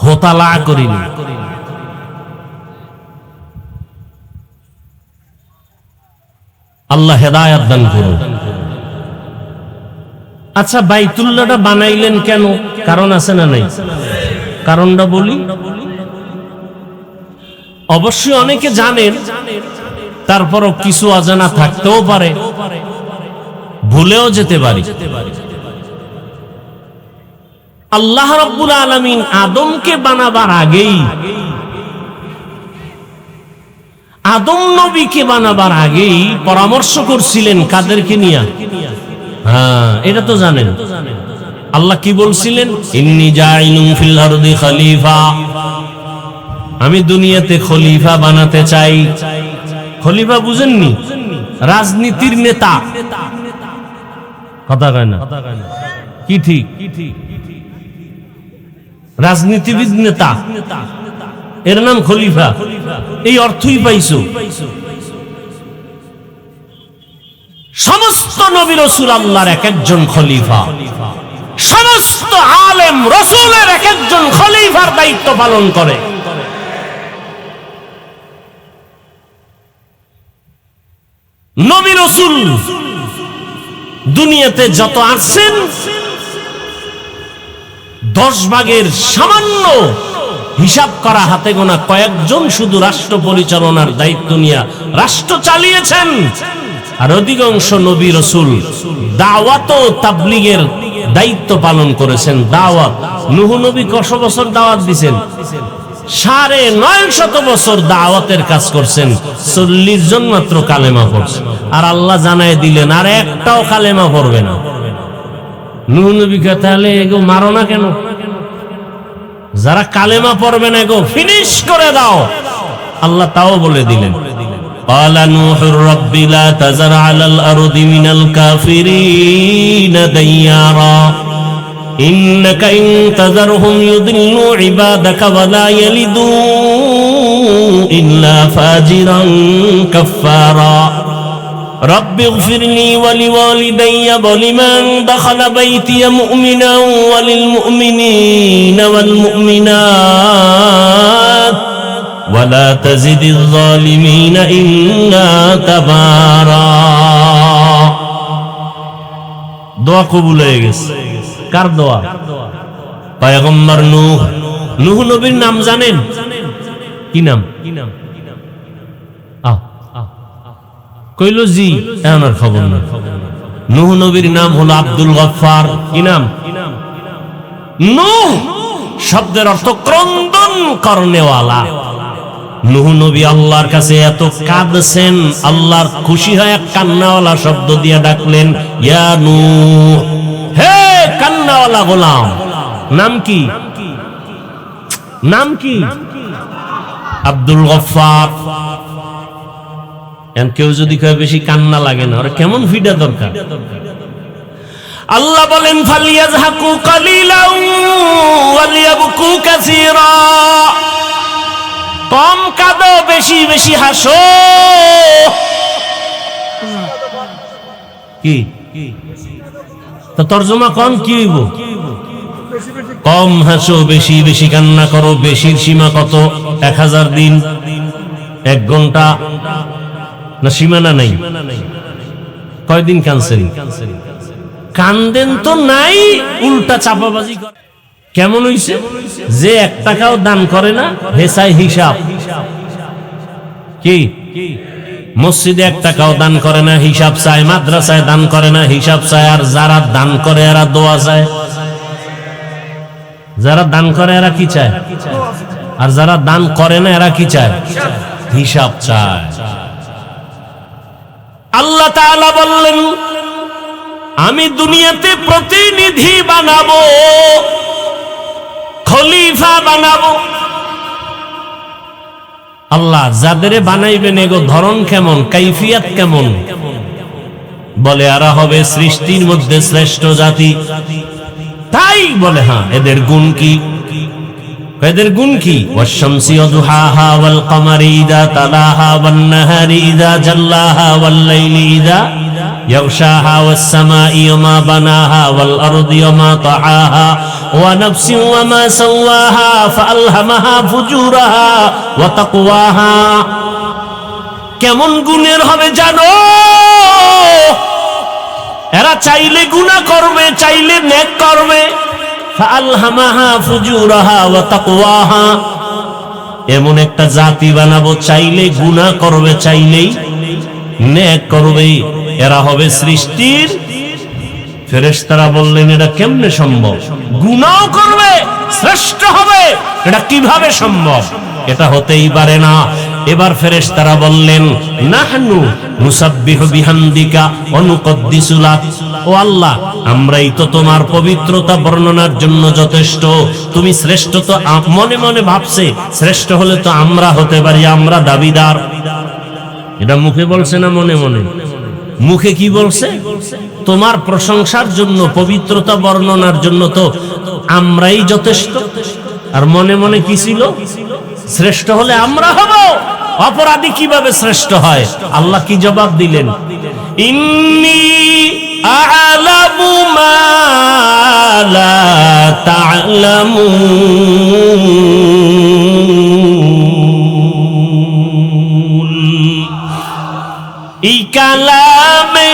হোতালা করি না। আল্লাহ হেদায়াত দান করুন। আচ্ছা, বাইতুল্লাহটা বানাইলেন কেন? কারণ আছে না নাই? কারণটা বলি। অবশ্যই অনেকে জানেন, তারপরও কিছু অজানা থাকতেও পারে, ভুলেও যেতে পারি। আল্লাহ রাব্বুল আলামিন আদমকে বানাবার আগেই, আদম নবীকে বানাবার আগেই পরামর্শ করছিলেন কাদেরকে নিয়ে? হ্যাঁ, এটা তো জানেন। আল্লাহ কি বলছিলেন? ইন্নী জাইলুন ফিল আরদি খলিফা, আমি দুনিয়াতে খলিফা বানাতে চাই। খলিফা বুঝেননি? রাজনীতির নেতা, কথা কয় না কি? ঠিক, রাজনীতিবিদ নেতা, এর নাম খলিফা। এই অর্থই পাইছো। সমস্ত নবী রাসূল আল্লাহর এক একজন খলিফা, সমস্ত আলেম রাসূলের এক একজন খলিফার দায়িত্ব পালন করে। নবী রাসূল দুনিয়াতে যত আসছেন, 10 ভাগের সামান্য হিসাব করা হাতে গোনা কয়েকজন শুধু রাষ্ট্র পরিচালনার দায়িত্ব নিয়ে রাষ্ট্র চালিয়েছেন। আর অধিকাংশ নবী রাসূল দাওয়াত ও তাবলীগের দায়িত্ব পালন করেছেন। দাওয়াত, নূহ নবী কত বছর দাওয়াত দিয়েছেন? 950 বছর দাওয়াতের কাজ করছেন। 40 জন মাত্র কালেমা পড়ছে। আর আল্লাহ জানায় দিলেন আর একটাও কালেমা পড়বে না। নূহ নবীকে তাহলে এগো মারো না কেন? যারা কালেমা পড়বে না এগো ফিনিশ করে দাও। আল্লাহ তাও বলে দিলেন, قال نوح رب لا تذر على الأرض من الكافرين ديارا إنك إن تذرهم يضلوا عبادك ولا يلدوا إلا فاجرا كفارا رب اغفر لي ولوالدي ولمن دخل بيتي مؤمنا وللمؤمنين والمؤمنات ولا تزد الظالمين إلا تبارا। দোয়া কবুল হয়ে গেছে। কার দোয়া? পয়গম্বর নূহ। নূহ নবীর নাম জানেন? কি নাম? কইল জি, এমন খবর না। নূহ নবীর নাম হলো আব্দুল গফফার। কি নাম? নূহ শব্দের অর্থ ক্রন্দন করনেওয়ালা। নূহ নবী আল্লাহর কাছে এত কাঁদছেন, আল্লাহর খুশি হয় কান্নাওয়ালা শব্দ দিয়ে ডাকলেন, ইয়া নূহ, হে কান্নাওয়ালা গোলাম। নাম কি? নাম কি? আব্দুল গফফার। কেউ যদি কয় বেশি কান্না লাগে না, ওরা কেমন ফিডা দরকার? আল্লাহ বলেন, ফালিয়াযহাকু কালিলান ওয়ালিয়াবকু কাসীরা। কম কাঁদো, বেশি বেশি হাসো। কি তো তরজমা কোন কি হইব? কম হাসো, বেশি বেশি কান্না করো। বেশির সীমা কত? 1000 দিন, 1 ঘন্টা না? সীমানা নাই। কয়দিন ক্যান্সেল? কান্দেন তো নাই, উল্টা চাপাবাজি করে। কেমন হইছে? যে 1 টাকাও দান করে না, হেসাই হিসাব। কি মসজিদে 1 টাকাও দান করে না, হিসাব চায়। মাদ্রাসায় দান করে না, হিসাব চায়। আর যারা দান করে এরা দোয়া চায়। যারা দান করে এরা কি চায়? আর যারা দান করে না এরা কি চায়? হিসাব চায়। আল্লাহ তাআলা বললেন, আমি দুনিয়াতে প্রতিনিধি বানাবো, খলিফা বানাবো। আল্লাহ যাদের বানাইবেন এগো ধরন কেমন, কাইফিয়াত কেমন? বলে এরা হবে সৃষ্টির মধ্যে শ্রেষ্ঠ জাতি। তাই বলে হ্যাঁ, এদের গুণ কি? এদের গুণ কি? ওয়াশ-শামসি ওয়াদুহাহা ওয়াল কমারি ইযা তালাহা ওয়ান নাহারি ইযা জাল্লাহা ওয়াল লাইলি ইযা ইয়াগশাহা ওয়াস সামাই ওয়া বানাহা ওয়াল আরদি ওয়া তাহাহা ওয়া নাফসিন ওয়া সাওয়াহা ফাআলহামাহা ফুজুরাহা ওয়া তাকওয়াহা। কেমন গুণের হবে জানো? এরা চাইলে গুনাহ করবে, চাইলে নেক করবে। ফাআলহামাহা ফুজুরাহা ওয়া তাকওয়াহা। এমন একটা জাতি বানাবো, চাইলে গুনাহ করবে, চাইলেই নেক করবে। এরা হবে সৃষ্টির ফেরেশতারা। বললেন এটা কেমনে সম্ভব? গুনাহ করবে, শ্রেষ্ঠ হবে, এটা কিভাবে সম্ভব? এটা হতেই পারে না। এবার ফেরেশতারা বললেন, নাহনু নুসাব্বিহু বিহামদিকা ওয়া নুকদ্দিসু লাক। ও আল্লাহ, আমরাই তো তোমার পবিত্রতা বর্ণনার জন্য যথেষ্ট। তুমি শ্রেষ্ঠ তো মনে মনে ভাবছে, শ্রেষ্ঠ হলে তো আমরা হতে পারি, আমরা দাবিদার। এটা মুখে বলছে না মনে মনে? মুখে কি বলছে? তোমার প্রশংসার জন্য, পবিত্রতা বর্ণনার জন্য তো আমরাই যথেষ্ট। আর মনে মনে কি ছিল? শ্রেষ্ঠ হলে আমরা হব। অপরাধী কিভাবে শ্রেষ্ঠ হয়? আল্লাহ কি জবাব দিলেন? ইন্নী আ'লামু মা লা তা'লামুন। এই কালামে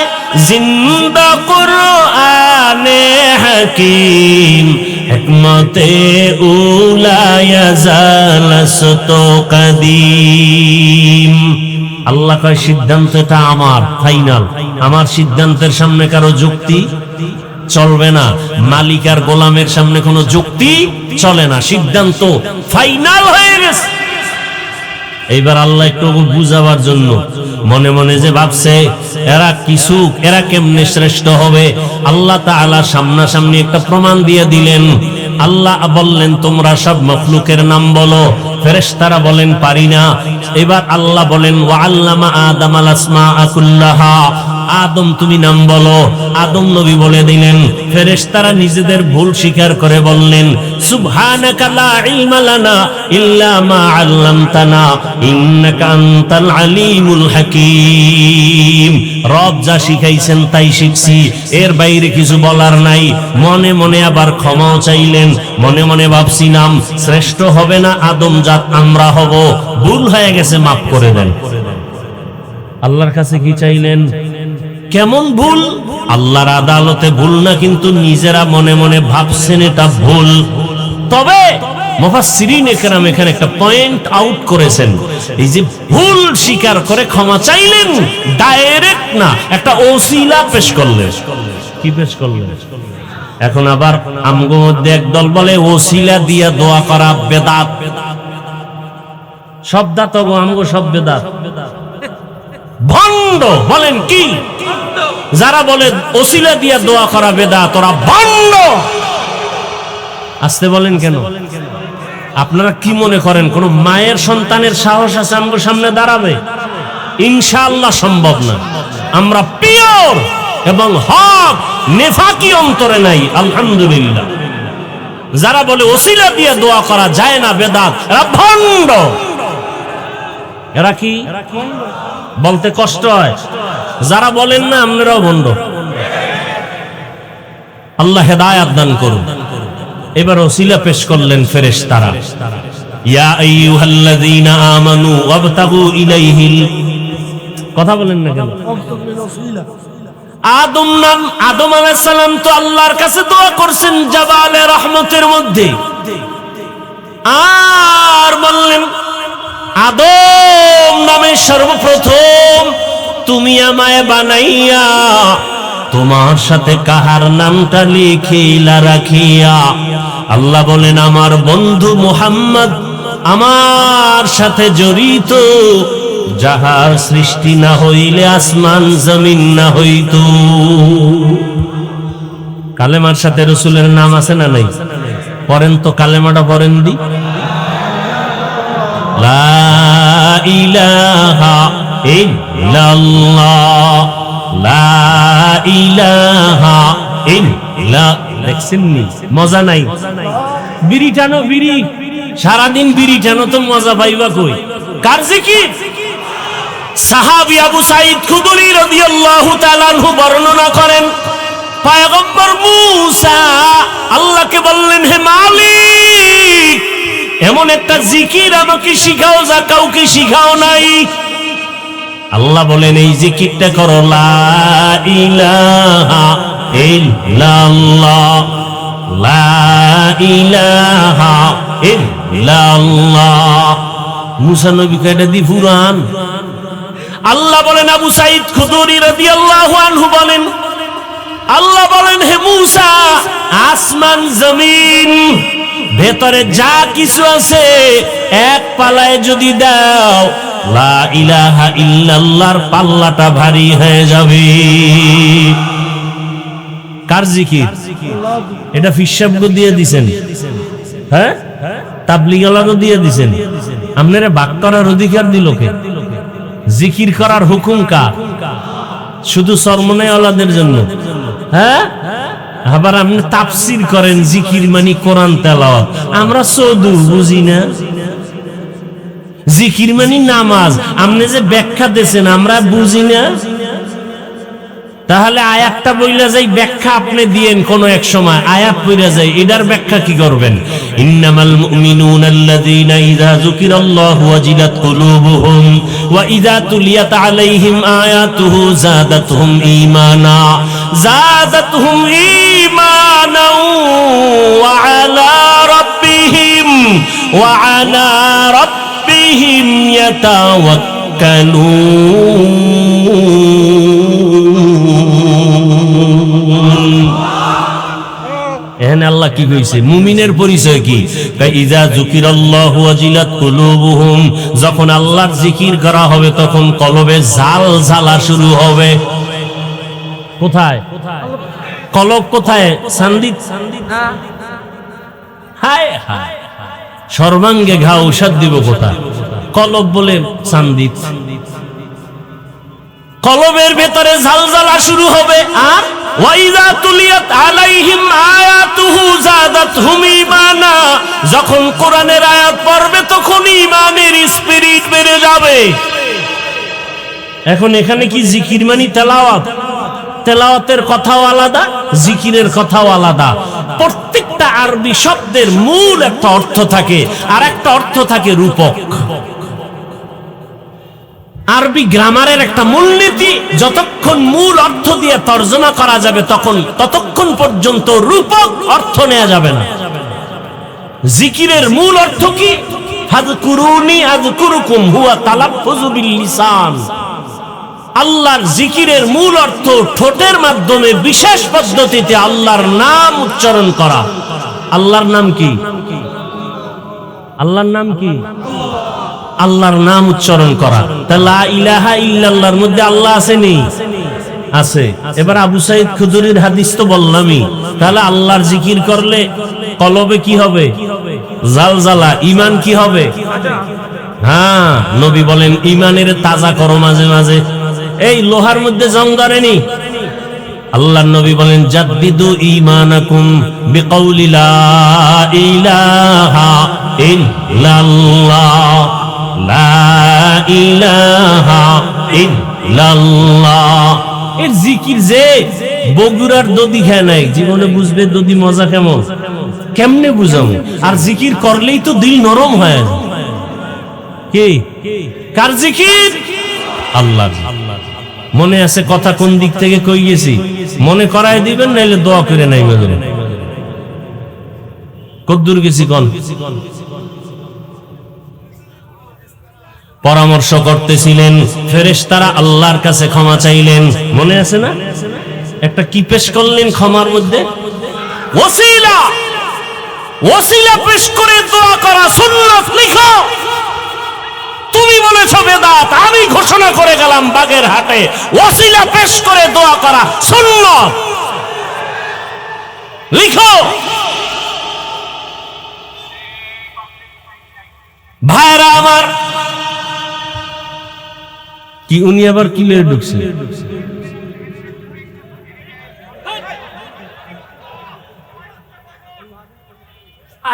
জিন্দা কুরআনে হাকিম, হিকমতে উলা ইয়াজালাসতু কাদিম। আল্লাহ কয় সিদ্ধান্তটা আমার, ফাইনাল। আমার সিদ্ধান্তের সামনে কারো যুক্তি চলবে না। মালিক আর গোলামের সামনে কোনো যুক্তি চলে না। সিদ্ধান্ত ফাইনাল হয়ে গেছে। এইবার আল্লাহ একটু বুঝাবার জন্য মনে মনে যে ভাবছে এরা কেমনে শ্রেষ্ঠ হবে, আল্লাহ তাআলা সামনাসামনি একটা প্রমাণ দিয়ে দিলেন। আল্লাহ বললেন, তোমরা সব মখলুকের নাম বলো। ফেরেশতারা বলেন, পারি না। এবার আল্লাহ বলেন, ওয়া আল্লামা আদামাল আসমাআ কুল্লাহা। আদম তুমি নাম বলো। আদম নবী বলে দিলেন। ফেরেশতারা নিজেদের ভুল স্বীকার করে বললেন, সুবহানাকা লা ইলমা লানা ইল্লা মা আল্লামতানা ইন্নাকা আনতাল আলিমুল হাকীম। রব যা শিখাইছেন তাই শিখছি, এর বাইরে কিছু বলার নাই। মনে মনে আবার ক্ষমাও চাইলেন। মনে মনে ভাবছিলাম শ্রেষ্ঠ হবে না আদম জাত, আমরা হব। ভুল হয়ে গেছে, মাফ করে দেন। আল্লাহর কাছে কি চাইলেন? কেমন ভুল? আল্লাহর আদালতে ভুল না, কিন্তু নিজেরা মনে মনে ভাবছেন এটা ভুল। তবে মুফাসসিরিনে কেরাম এখানে একটা পয়েন্ট আউট করেছেন। এই যে ভুল স্বীকার করে ক্ষমা চাইলেন, ডাইরেক্ট না, একটা ওসিলা পেশ করলেন। কি পেশ করলেন? এখন আবার আমগো মধ্যে একদল বলে ওসিলা দিয়া দোয়া করা বেদাত। সব দাত আমগো সব বেদাত, ভণ্ড। বলেন কি? যারা বলে ওসিলা দিয়া দোয়া করা বেদাত, ওরা ভণ্ড। আসতে বলেন কেন? আপনারা কি মনে করেন কোন মায়ের সন্তানের সাহস আছে আমগো সামনে দাঁড়াবে? ইনশাআল্লাহ সম্ভব না। আমরা পিওর এবং হক, নেফাকি অন্তরে নাই, আলহামদুলিল্লাহ। যারা বলে ওসিলা দিয়ে দোয়া করা যায় না, বেদাত, এরা ভণ্ড। এরা কি বলতে কষ্ট হয়? যারা বলেন না আপনারাও ভণ্ড। আল্লাহ হেদায়েত দান করুন। এবার ওসিলা পেশ করলেন ফেরেশতারা। ইয়া আইয়ুহাল্লাযীনা আমানু ওয়াবতাগু ইলাইহিল, কথা বলেন না কেন? আদম আলাইহিস সালাম তো আল্লাহর কাছে দোয়া করছেন জাবালে রহমতের মধ্যে। আর বললেন, আদম নামে সর্বপ্রথম তুমি আমায় বানাইয়া তোমার সাথে কাহার নামটা লিখিলা রাখিয়া। আল্লাহ বলেন আমার বন্ধু মুহাম্মদ আমার সাথে জড়িত, যাহার সৃষ্টি না হইলে আসমান জমিন না হইত। কালেমার সাথে রসুলের নাম আছে না নাই? পড়েন তো, কালেমাটা পড়েন দি। লা ইলাহা ইল্লাল্লাহ, লা ইলাহা ইল্লাল্লাহ। দেখছেন নি মজা নাই? বিড়ি টানো, বিড়ি সারাদিন বিড়ি টানো তো মজা পাইবা কই? কার জিকির? সাহাবী আবু সাঈদ খুদরি রাদিয়াল্লাহু তাআলা আনহু বর্ণনা করেন, পয়গম্বর মূসা আল্লাহকে বললেন, হে মালিক, এমন একটা জিকির আমাকে শিখাও যা কাউকে শিখাও নাই। আল্লাহ বলেন এই জিকিরটা করো, লা ইলাহা ইল্লাল্লাহ, লা ইলাহা ইল্লাল্লাহ। মূসা নবী কয়টা দি পুরান। আল্লাহ বলেন আবু সাঈদ খুদরি রাদিয়াল্লাহু আনহু বলেন, আল্লাহ বলেন হে মূসা, আসমান জমিন ভেতরে যা কিছু আছে এক পালায় যদি দাও, লা ইলাহা ইল্লাল্লাহর পাল্লাটা ভারী হয়ে যাবে। কার জিকির এটা? ফিসাবগো দিয়ে দিছেন, হ্যাঁ, তাবলীগওয়ালাগো দিয়ে দিছেন। আপনারা বাক করার অধিকার দিল কে? জিকির করার হুকুম কার? শুধু সরমনাইওয়ালাদের জন্য? হ্যাঁ, আবার আপনি তাফসীর করেন জিকির মানে কোরআন তেলাওয়াত। আমরা সৌদু বুঝি না। জিকির মানে নামাজ, আপনি যে ব্যাখ্যা দিয়েছেন আমরা বুঝি না। তাহলে আয়াতটা বইলা যাই, ব্যাখ্যা আপনি দিয়েন কোন এক সময়, আয়াত পড়া যায়, এটার ব্যাখ্যা কি করবেন? ইন্নামাল মুমিনুনা আল্লাযীনা ইযা যুকিরাল্লাহু ওয়াজিলাত কুলুবুহুম ওয়া ইযা তুলিয়াত আলাইহিম আয়াতুহু যাদাতহুম ঈমানা, যাদাতহুম ঈমানা ওয়া আলা রাব্বিহিম ইয়াতাওয়াক্কালুন। এখানে আল্লাহ কি কইছে? মুমিনের পরিচয় কি? ইযা যুকিরাল্লাহু ওয়াজিলাত কুলুবুহুম, যখন আল্লাহর জিকির করা হবে তখন কলবে জাল জ্বালা শুরু হবে। কোথায় কলব? কোথায়? সান্দিত। হায় হায়, সর্বাঙ্গে ঘা ঔষধ দিব কোথায়? কলব বলে সান্দিত। কলবের ভেতরে ঝালঝালা শুরু হবে। আর ওয়াইযা তুলিয়াত আলাইহিম আয়াতুহু যাদাতহুম ঈমানা, যখন কোরআনের আয়াত পড়বে তখন ঈমানের স্পিরিট বেড়ে যাবে। এখন এখানে কি জিকির মানে তেলাওয়াত? তেলাওয়াতের কথাও আলাদা, জিকিরের কথাও আলাদা। প্রত্যেকটা আরবি শব্দের মূল একটা অর্থ থাকে, আর একটা অর্থ থাকে রূপক। আরবি গ্রামারের একটা মূলনীতি, যতক্ষণ মূল অর্থ দিয়ে তর্জমা করা যাবে ততক্ষণ পর্যন্ত রূপক অর্থ নেওয়া যাবে না। জিকিরের মূল অর্থ কি? ফাযকুরুনি আযকুরুকুম হুয়া তালাফফুযু বিল লিসান। আল্লাহর জিকিরের মূল অর্থ ঠোঁটের মাধ্যমে বিশেষ পদ্ধতিতে আল্লাহর নাম উচ্চারণ করা। আল্লাহর নাম কি? আল্লাহর নাম কি? আল্লাহর নাম উচ্চারণ করা। তা লা ইলাহা ইল্লাল্লাহর মধ্যে আল্লাহ আছে নি? আছে। এবার আবু সাঈদ খুদরির হাদিস তো বললামই। তাহলে আল্লাহর জিকির করলে কলবে কি হবে? জালজালা। ঈমান কি হবে? হ্যাঁ, নবী বলেন ঈমানের তাজা করো মাঝে মাঝে। এই লোহার মধ্যে জং ধরেনি? আল্লাহর নবী বলেন জাদ্দিদু ঈমানাকুম বিকাউলি লা ইলাহা ইল্লাল্লাহ, লা ইলাহা ইল্লাল্লাহ। এর জিকির যে বগুড়ার দদি খায় নাই, জীবনে বুঝবে দদি মজা কেমন। কেমনে বুঝাম? আর জিকির করলেই তো দিল নরম হয়। কি? কার জিকির? আল্লাহ। মনে আছে কথা কোন দিক থেকে কই গেছি? মনে করায় দিবেন, নাইলে দোয়া করে নাইবে। কদ্দুর গেছি কোন? পরামর্শ করতেছিলেন, ফেরেশতারা আল্লাহর কাছে ক্ষমা চাইলেন। মনে আছে না? একটা কি পেশ করলেন ক্ষমার মধ্যে? ওসিলা। ওসিলা পেশ করে দোয়া করা সুন্নাত। লিখো, তুমি বলেছ বেদাত, আমি ঘোষণা করে গেলাম বাগেরহাটে ওসিলা পেশ করে দোয়া করা সুন্নাত। লিখো। ভাইরা আমার, কি উনি আবার কি লেগে ঢুকছে?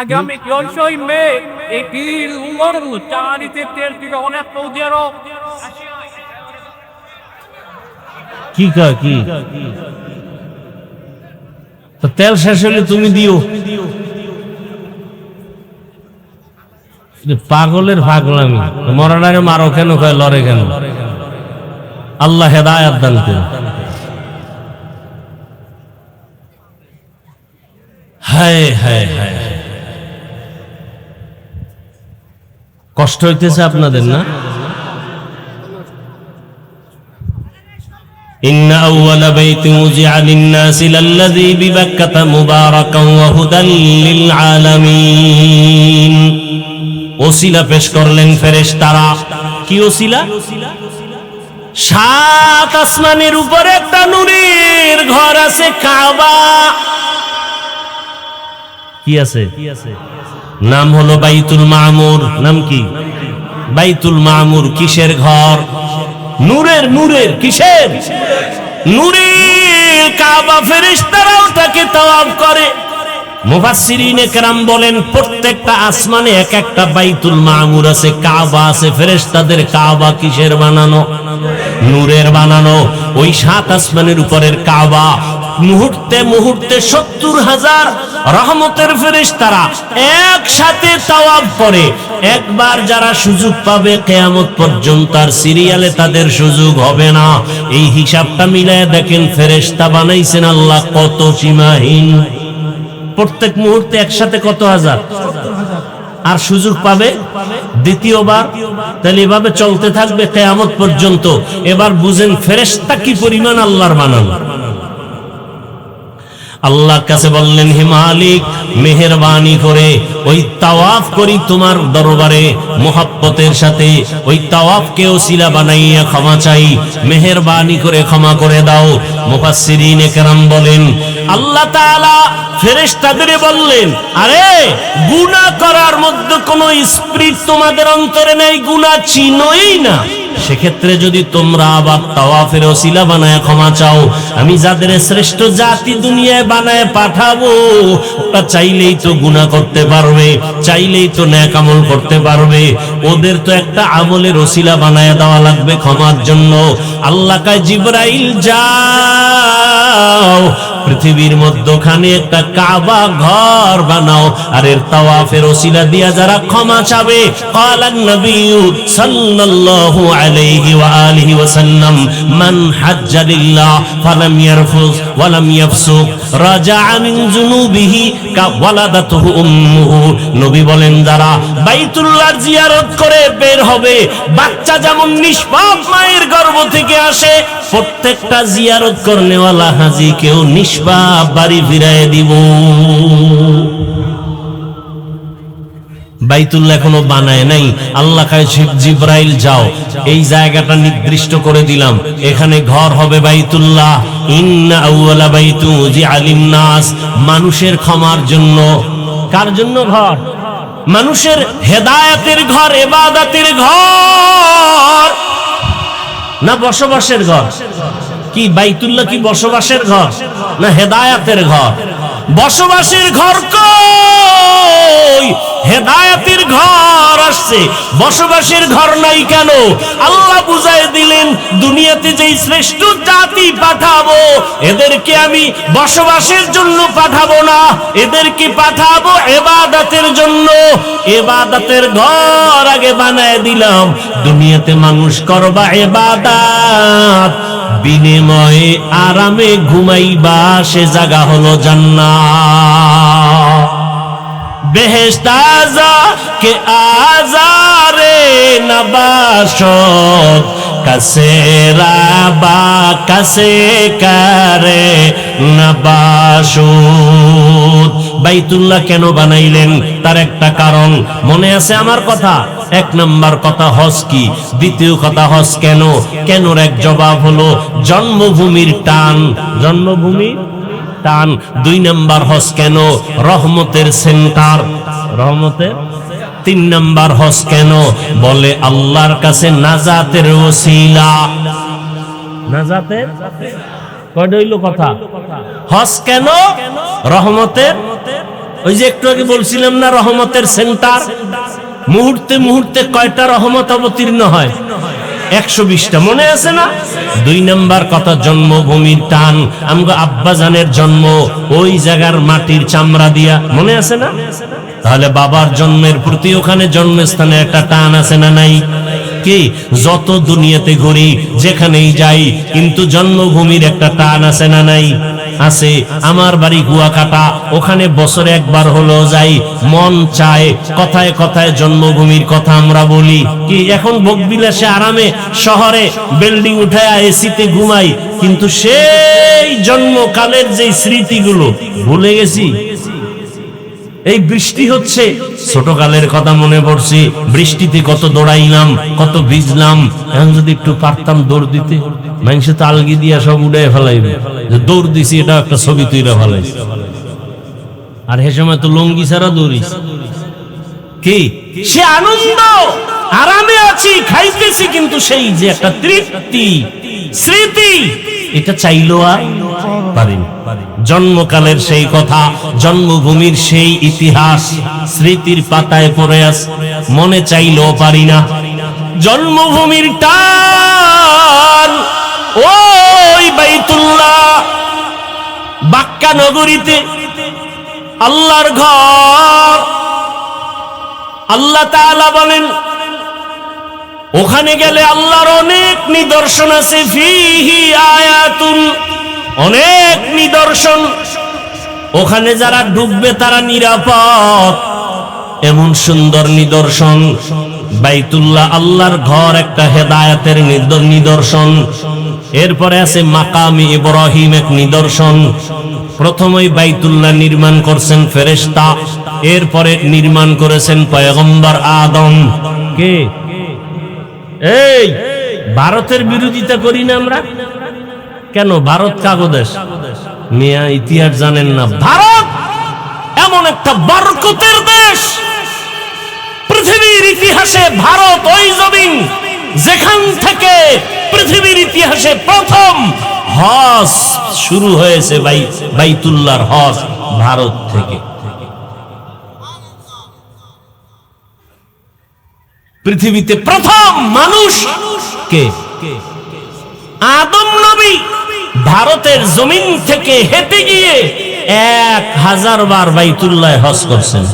আগামী 10 মে একটি চারিতে তেল থেকে অনেক সৌদিয়ারও কি তো তেল শেষ হলে তুমি দিও। পাগলের পাগলামি, মরানারে মারো কেন, কয় লড়ে কেন? আল্লাহ হেদায়েত দান করুন। হায় হায় হায়, কষ্ট হইতেছে আপনাদের না? إن أول بيت وضع للناس للذي ببكة مباركا وهدى للعالمين। ওসিলা পেশ করলেন ফেরেশতারা। কি ওসিলা? 7 আসমানের উপরে একটা নূরের ঘর আছে, কাবা। কি আছে? নাম হলো বাইতুল মামুর। নাম কি? বাইতুল মামুর। কিসের ঘর? নূরের। নূরের কিসের? নূরের কাবা। ফেরেশতারা ওটাকে তাওয়াফ করে। মুফাসসিরিনে কেরাম বলেন, প্রত্যেকটা আসমানে এক একটা বাইতুল মামুর আছে, কাবা আছে। ফেরেশতাদের কাবা কিসের বানানো? নূরের বানানো। ওই 7 আসমানের উপরের কাবা মুহূর্তে মুহূর্তে 70,000 রহমতের ফেরেশতারা একসাথে তাওয়াফ করে। একবার যারা সুযোগ পাবে, কিয়ামত পর্যন্ত আর সিরিয়ালে তাদের সুযোগ হবে না। এই হিসাবটা মিলায় দেখেন, ফেরেশতা বানাইছেন আল্লাহ কত সীমাহীন। প্রত্যেক মুহূর্তে একসাথে কত হাজার, আর সুযোগ পাবে দ্বিতীয়বার। তাহলে এভাবে চলতে থাকবে কিয়ামত পর্যন্ত। এবার বুঝেন ফেরেশতা কি পরিমাণ আল্লাহর বানানো। আল্লাহর কাছে বললেন, হে মালিক, মেহেরবানি করে ওই তাওয়াফ করি তোমার দরবারে মুহাব্বতের সাথে। ওই তাওয়াফকে ওসিলা বানাইয়া ক্ষমা চাই, মেহেরবানি করে ক্ষমা করে দাও। মুফাসসিরিনে কেরাম বলেন, আল্লাহ তাআলা ফেরেশতাদের বললেন, আরে গুনাহ করার মধ্যে কোনো স্পিরিট তোমাদের অন্তরে নেই, গুনাহ চিনোই না। সেক্ষেত্রে যদি তোমরা আবার তাওয়াফের ওসিলা বানায় ক্ষমা চাও, আমি যাদের শ্রেষ্ঠ জাতি দুনিয়ায় বানায় পাঠাবো, ওটা চাইলেই তো গুনাহ করতে পারবে, চাইলেই তো নেক আমল করতে পারবে। ওদের তো একটা আমলের ওসিলা বানায় দেওয়া লাগবে ক্ষমার জন্য। আল্লাহ কয়, জিবরাইল যাও, পৃথিবীর মধ্যখানে একটা কাবা ঘর বানাও, আর এর তাওয়াফের ওসিলা দিয়া যারা ক্ষমা চাবে, ক্বালান নবী সাল্লাল্লাহু আলাইহি ওয়া আলিহি ওয়াসাল্লাম, মান হাজ্জা লিল্লাহ ফালাম ইয়ারফুস ওয়া লাম ইয়াফসুক রাজাআ মিন যুনুবিহি কা ওয়ালাদাতুহু উম্মুহু। নবী বলেন, যারা বাইতুল্লাহ জিয়ারত করে বের হবে, বাচ্চা যেমন নিষ্পাপ মায়ের গর্ভ থেকে আসে, প্রত্যেকটা জিয়ারত করনেওয়ালা হাজী কেউ নিষ্পাপ বাড়ি ফিরায় দিব। বাইতুল্লাহ এখনো বানায় নাই। আল্লাহ কয়, জিবরাইল যাও, এই জায়গাটা নির্দিষ্ট করে দিলাম, এখানে ঘর হবে বাইতুল্লাহ। ইন্না আউওয়ালা বাইতু উযিআ লিন-নাস, মানুষের ক্ষমার জন্য। কার জন্য ঘর? মানুষের হেদায়েতের ঘর, ইবাদতের ঘর, না বসবাসের ঘর? কি বাইতুল্লাহ কি বসবাসের ঘর না হেদায়েতের ঘর? বসবাসের ঘর কই? হেদায়েতের ঘর আসছে, বসবাসের ঘর নাই কেন? আল্লাহ বুঝায় দিলেন, দুনিয়াতে যেই শ্রেষ্ঠ জাতি পাঠাবো, এদেরকে আমি বসবাসের জন্য পাঠাবো না, এদেরকে পাঠাবো ইবাদতের জন্য। ইবাদতের ঘর আগে বানায় দিলাম। দুনিয়াতে মানুষ করবা ইবাদত, বিনিময়ে আরামে ঘুমাইবা, সে জায়গা হলো জান্নাত। বেহেশত আযা কে আজারে নবাশত কাসে রাবা কাসে কারে নবাশুত। বাইতুল্লাহ কেন বানাইলেন তার একটা কারণ মনে আছে আমার কথা। এক নাম্বার কথা হজ কি, দ্বিতীয় কথা হজ কেন, কেনর এক জবাব হলো জন্মভূমির টান, জন্মভূমির টান। দুই নাম্বার হজ কেন, রহমতের সেন্টার, রহমতের। তিন নাম্বার হজ কেন, বলে আল্লাহর কাছে নাজাতের ওসিলা, নাজাতের কয়টা হইল কথা। হজ কেন, রহমতের। ওই যে একটু আগে বলছিলাম না রহমতের সেন্টার, মুহূর্তে মুহূর্তে কয়টা রহমত অবতীর্ণ হয়, 120টা, মনে আছে না। দুই নাম্বার কথা জন্মভূমির টান, আমগো আব্বাজানের জন্ম ওই জায়গার মাটির চামড়া দিয়া, মনে আছে না। তাহলে বাবার জন্মের প্রতি ওখানে জন্মস্থানে একটা টান আছে না নাই। কি যত দুনিয়াতে ঘুরি যেখানেই যাই কিন্তু জন্মভূমির একটা টান আছে না নাই। আছে। আমার বাড়ি কুয়াকাটা, ওখানে বছরে একবার হলো যাই, মন চায় কথায় কথায় জন্মভূমির কথা আমরা বলি। কি এখন ভোগবিলাসে আরামে শহরে বিল্ডিং উঠায় এসিতে ঘুমাই, কিন্তু সেই জন্মকালের যে স্মৃতিগুলো ভুলে গেছি। এই বৃষ্টি হচ্ছে, ছোটকালের কথা মনে পড়ছে, বৃষ্টিতে কত দৌড়াইলাম, কত ভিজলাম। এখন যদি একটু পারতাম দৌড় দিতে, মানুষে তো আলগি দিয়া সব উড়াই ফেলাইবে, যে দৌড় দিছি এটা একটা ছবি তুইরা ফেলাইছে। আর সে সময় তো লঙ্গি ছাড়া দৌড়িস। কি সে আনন্দ, আরামে আছি, খাইতেছি, কিন্তু সেই যে একটা তৃপ্তি, স্মৃতি, এটা চাইলো আর পারিনি। জন্মকালের সেই কথা, জন্মভূমির সেই ইতিহাস স্মৃতির পাতায় পড়ে আছে, মনে চাইলেও পারি না। জন্মভূমির টান ওই বাইতুল্লাহ, বাক্কা নগরীতে আল্লাহর ঘর। আল্লাহ তাআলা বলেন ওখানে গেলে আল্লাহর অনেক নিদর্শন আছে, ফিহি আয়াতুন, অনেক নিদর্শন। ওখানে যারা ডুববে তারা নিরাপদ, এমন সুন্দর নিদর্শন। বাইতুল্লাহ আল্লাহর ঘর একটা হেদায়েতের নিদর্শন। এরপরে আছে মাকামে ইব্রাহিম, এক নিদর্শন। প্রথমেই বাইতুল্লাহ নির্মাণ করছেন ফেরেশতা, এরপরে নির্মাণ করেছেন পয়গম্বর আদম। কে? এই ভারতের বিরোধিতা করি না আমরা কেন? ভারত কাগো দেশ, মিয়া ইতিহাস জানেন না। ভারত এমন একটা বরকতের দেশ, পৃথিবীর ইতিহাসে ভারত ওই জমিন যেখান থেকে পৃথিবীর ইতিহাসে প্রথম হজ শুরু হয়েছে, বাইতুল্লাহর হজ ভারত থেকে। পৃথিবীতে প্রথম মানুষ কে? আদম নবী ভারতের জমিন থেকে হেঁটে গিয়ে 1000 বার বাইতুল্লাহ হজ করছেন।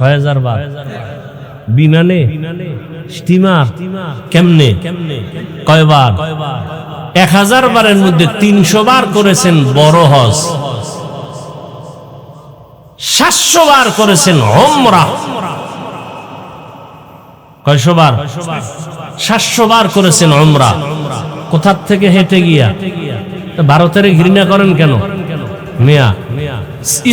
1000 বার বিমানে, স্টিমার, কেমনে, কয়বার? 1000 বারের মধ্যে 300 বার করেছেন বড় হজ, 700 বার করেছেন ওমরা। কয়শো বার? 700 বার করেছেন ওমরা। কোথা থেকে হেঁটে গিয়া? ভারতের ঘৃণা করেন কেন মিয়া?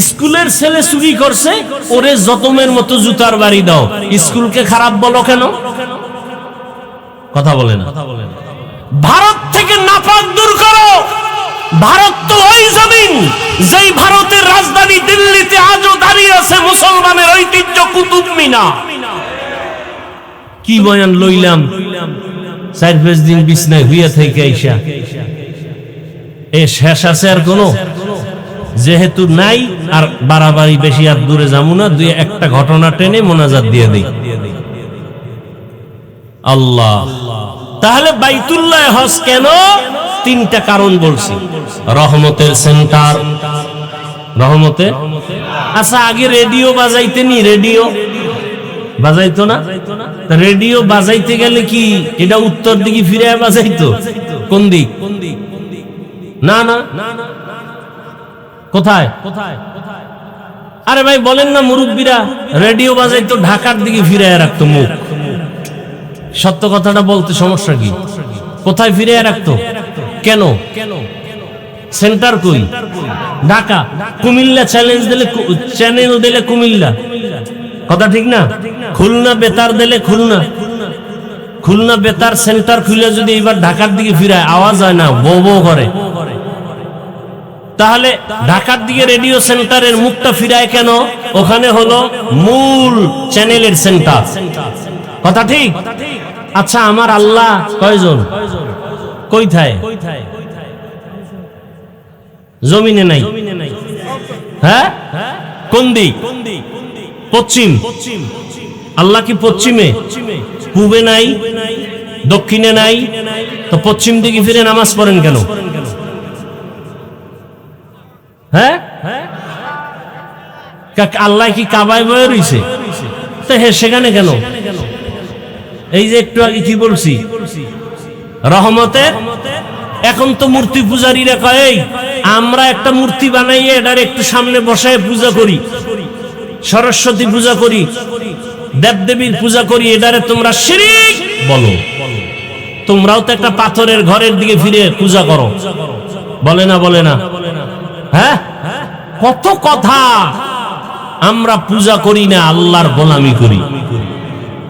স্কুলের ছেলে চুরি করছে, ওরে জতমের মতো জুতার বাড়ি দাও, স্কুলকে খারাপ বলো কেন? কথা বলে না। ভারত থেকে নাপাক দূর করো। ভারত তো ওই জমিন যেই ভারতের রাজধানী দিল্লিতে আজও দাঁড়িয়ে আছে মুসলমানের ঐতিহ্য কুতুব মিনার। কি বয়ান লইলাম, 4-5 দিন বিছনায় হুইয়া থেকে আইসা এ শেষ আছে আর কোনো? যেহেতু নাই আর বাড়াবাড়ি বেশি আর দূরে যাবো না, দুই একটা ঘটনা টেনে মোনাজাত দিয়ে দিই। আল্লাহ, তাহলে বাইতুল্লাহ হজ কেন? 3টা কারণ বলছি। রহমতের সেন্টার, রহমতে। আচ্ছা, আগে রেডিও বাজাইতে নি? রেডিও বাজাইতো না? রেডিও বাজাইতে গেলে কি এটা উত্তর দিকে ফিরে বাজাইতো? কোন দিক? না না, কোথায়? আরে ভাই বলেন না, মুরব্বীরা রেডিও বাজাইতো ঢাকার দিকে ফিরে রাখতো মুখ। সত্য কথাটা বলতে সমস্যা কি? কোথায় ফিরে রাখতো? কেন? সেন্টার কই? ঢাকা। কুমিল্লা চ্যানেল দিলে কুমিল্লা, কথা ঠিক না? খুলনা বেতার দিলে খুলনা, খুলনা বেতার সেন্টার খুলে যদি এবার ঢাকার দিকে ফিরায়, আওয়াজ হয় না, বউ বউ করে। তাহলে ঢাকার দিকে রেডিও সেন্টারের মুখটা ফিরায় কেন? ওখানে হলো মূল চ্যানেলের সেন্টার, কথা ঠিক? আচ্ছা, আমার আল্লাহ কয়জন? কোথায়? জমিনে নাই। হ্যাঁ, কোন দিক? পশ্চিম। আল্লাহ কি পশ্চিমে? পূবে নাই, দক্ষিণে নাই, তো পশ্চিম দিকে ফিরে নামাজ পড়েন কেন? হ্যাঁ, আল্লাহ কি কাবায় বয়ে রইছে? তো হ্যাঁ, সেখানে কেন? এই যে একটু আগে কি বলছি, রহমতের। এখন তো মূর্তি পূজারীরা কয়, আমরা একটা মূর্তি বানাইয়ে এটার একটু সামনে বসায় পূজা করি, সরস্বতী পূজা করি, দেবদেবীর পূজা করি, এটারে তোমরা শিরক বলো। তোমরাও তো একটা পাথরের ঘরের দিকে ফিরে পূজা করো, বলে না? বলে না? হ্যাঁ, কত কথা। আমরা পূজা করি না, আল্লাহর গোলামি করি।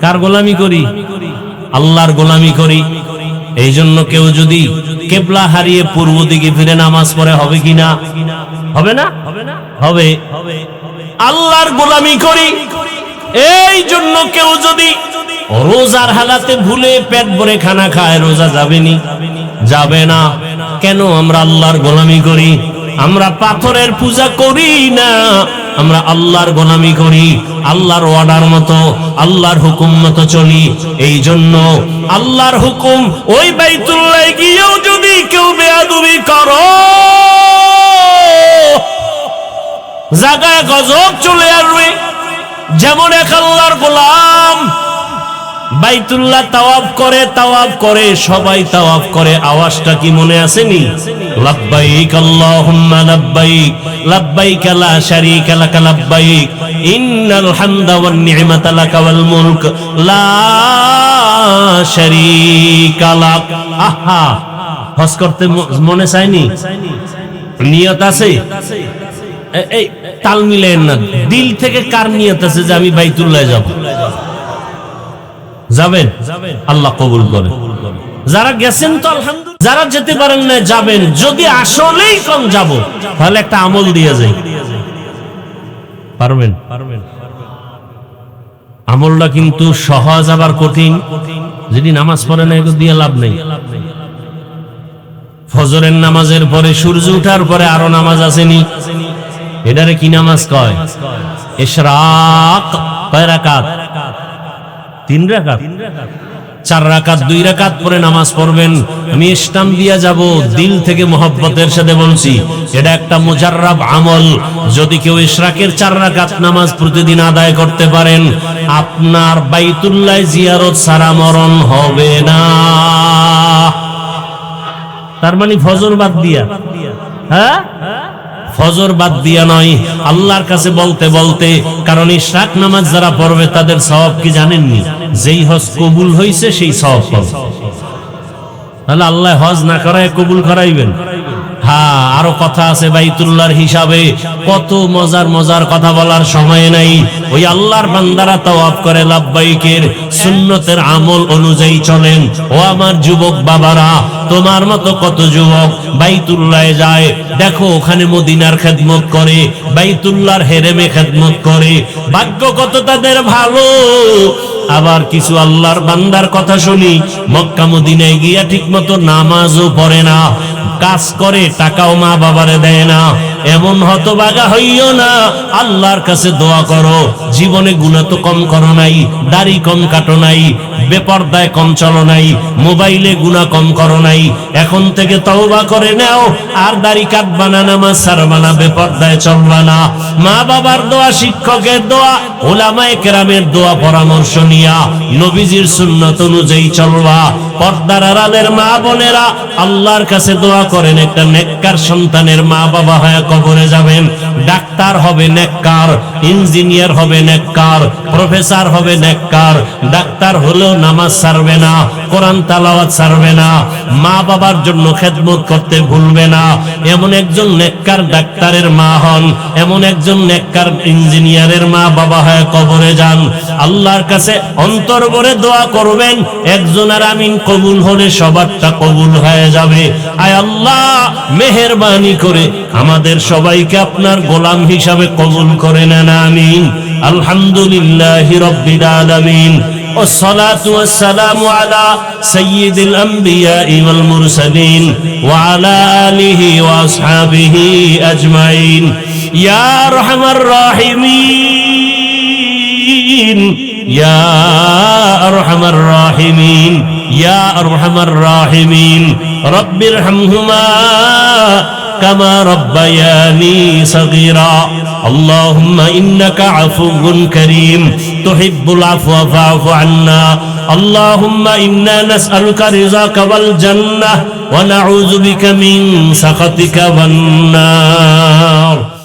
কার গোলামি করি? আল্লাহর গোলামি করি। এই জন্য কেউ যদি কেবলা হারিয়ে পূর্ব দিকে ফিরে নামাজ পড়ে, হবে কি না? হবে না? হবে। আল্লাহর গোলামি করি। এই জন্য কেউ যদি রোজার হালাতে ভুলে পেট ভরে খানা খায়, রোজা যাবেনি? যাবে না। কেন? আমরা আল্লাহর গোলামি করি। আমরা পাথরের পূজা করি না, আমরা আল্লাহর গোলামি করি। আল্লাহর অর্ডার মতো, আল্লাহর হুকুম মতো চলি। এই জন্য আল্লাহর হুকুম, ওই বাইতুল্লাহ গিয়েও যদি কেউ বেয়াদবি করো, জায়গায় গজব চলে আসবে। যেমন এক আল্লাহর গোলাম বাইতুল্লাহ তাওয়াফ করে, সবাই তাওয়াফ করে, আওয়াজটা কি মনে আসেনি? লাব্বাইক আল্লাহুম্মা লাব্বাইক, লাব্বাইক লা শারীকা লাক লাব্বাইক, ইন্নাল হামদা ওয়ান নি'মাতা লাকা ওয়াল মুলক লা শারীকা লাক। আহা, হজ করতে মনে চায়নি? নিয়ত আছে? এই তাল মিলেন না, দিল থেকে কার নিয়ত আছে যে আমি বাইতুল্লাহ যাব? যাবেন, আল্লাহ কবুল করে। যারা গেছেন তো আলহামদুলিল্লাহ, যারা যেতে পারেন না যাবেন। যদি আসলেই কম যাব, তাহলে একটা আমল দিয়ে যাই। পারবেন? আমলটা কিন্তু সহজ আবার কঠিন। যদি নামাজ পড়ে না, এগুলো দিয়ে লাভ নেই। ফজরের নামাজের পরে, সূর্য ওঠার পরে আরো নামাজ আসেনি, এটারে কি নামাজ কয়? ইশরাক। কয় রাকাত? 3 রাকাত। 4 রাকাত, 2 রাকাত পরে নামাজ পড়বেন। আমি ইসলাম দিয়া যাব, দিল থেকে মোহাব্বতের সাথে বলছি, এটা একটা মুজাররাব আমল। যদি কেউ ইশরাকের 4 রাকাত নামাজ প্রতিদিন আদায় করতে পারেন, আপনার বাইতুল্লাহ জিয়ারত ছাড়া মরণ হবে না। তার মানে ফজর বাদ দিয়া? হ্যাঁ, ফজর বাদ দিয়া নয়, আল্লাহর কাছে বলতে বলতে। কারণ ইশরাক নামাজ যারা পড়বে তাদের সওয়াব কি জানেননি? যেই হজ কবুল হইছে সেই সওয়াব পাবে। তাহলে আল্লাহ হজ না করায় কবুল করাইবেন? হ্যাঁ, আরো কথা আছে বাইতুল্লাহর হিসাবে, কত মজার মজার কথা বলার সময় নাই। ওই আল্লাহর বান্দারা তাওয়াফ করে, লাব্বাইকের সুন্নতের আমল অনুযায়ী চলেন। ও আমার যুবক বাবারা, তোমার মতো কত যুবক বাইতুল্লাহে যায়, দেখো ওখানে মদিনার খেদমত করে, বাইতুল্লাহর হেরেমে খেদমত করে। ভাগ্য কত তাদের ভালো। আবার কিছু আল্লাহর বান্দার কথা শুনি, মক্কা মদিনায় গিয়া ঠিক মতো নামাজও পড়ে না, কাজ করে, টাকাও মা বাবারে দেয় না। এমন হতভাগা হইও না। আল্লাহর কাছে দোয়া করো, জীবনে গুনাহ তো কম করো নাই, দাড়ি কম কাটো নাই, বেপরদায় কম চলো নাই, মোবাইলে গুনাহ কম করো নাই। এখন থেকে তওবা করে নাও, আর দাড়ি কাটবা না, নামাজ ছাড়বা না, বেপরদায় চলবা না। মা বাবার দোয়া, শিক্ষকের দোয়া, উলামায়ে কেরামের দোয়া পরামর্শ নিয়া নবীজির সুন্নাত অনুযায়ী চলবা। পর্দার আড়ালের মা বোনেরা আল্লাহর কাছে দোয়া করেন, একটা নেককার সন্তানের মা বাবা হয়ে কবরে যাবেন। ডাক্তার হবে নেককার, ইঞ্জিনিয়ার হবে নেককার, প্রফেসর হবে নেককার, ডাক্তার হলেও নামাজ ছাড়বে না, কোরআন তেলাওয়াত ছাড়বে না, মা বাবার জন্য খেদমত করতে ভুলবে না। এমন একজন নেককার ডাক্তারের মা হন, এমন একজন নেককার ইঞ্জিনিয়ারের মা বাবা হয়ে কবরে যান। আল্লাহর কাছে অন্তর ভরে দোয়া করবেন, একজনের আমিন কবুল হলে সবারটা কবুল হয়ে যাবে। আয় আল্লাহ, মেহেরবানি করে আমাদের সবাইকে আপনার গোলাম হিসাবে কবুল করে নেন, আমিন। আলহামদুলিল্লাহি রাব্বিল আলামিন। والصلاة والسلام على سيد الأنبياء والمرسلين وعلى آله وأصحابه أجمعين يا أرحم الراحمين يا أرحم الراحمين يا أرحم الراحمين رب ارحمهما كما ربياني صغيرا اللهم إنك عفو كريم تحب العفو فاعف عنا اللهم إنا نسألك رضاك والجنة ونعوذ بك من سخطك والنار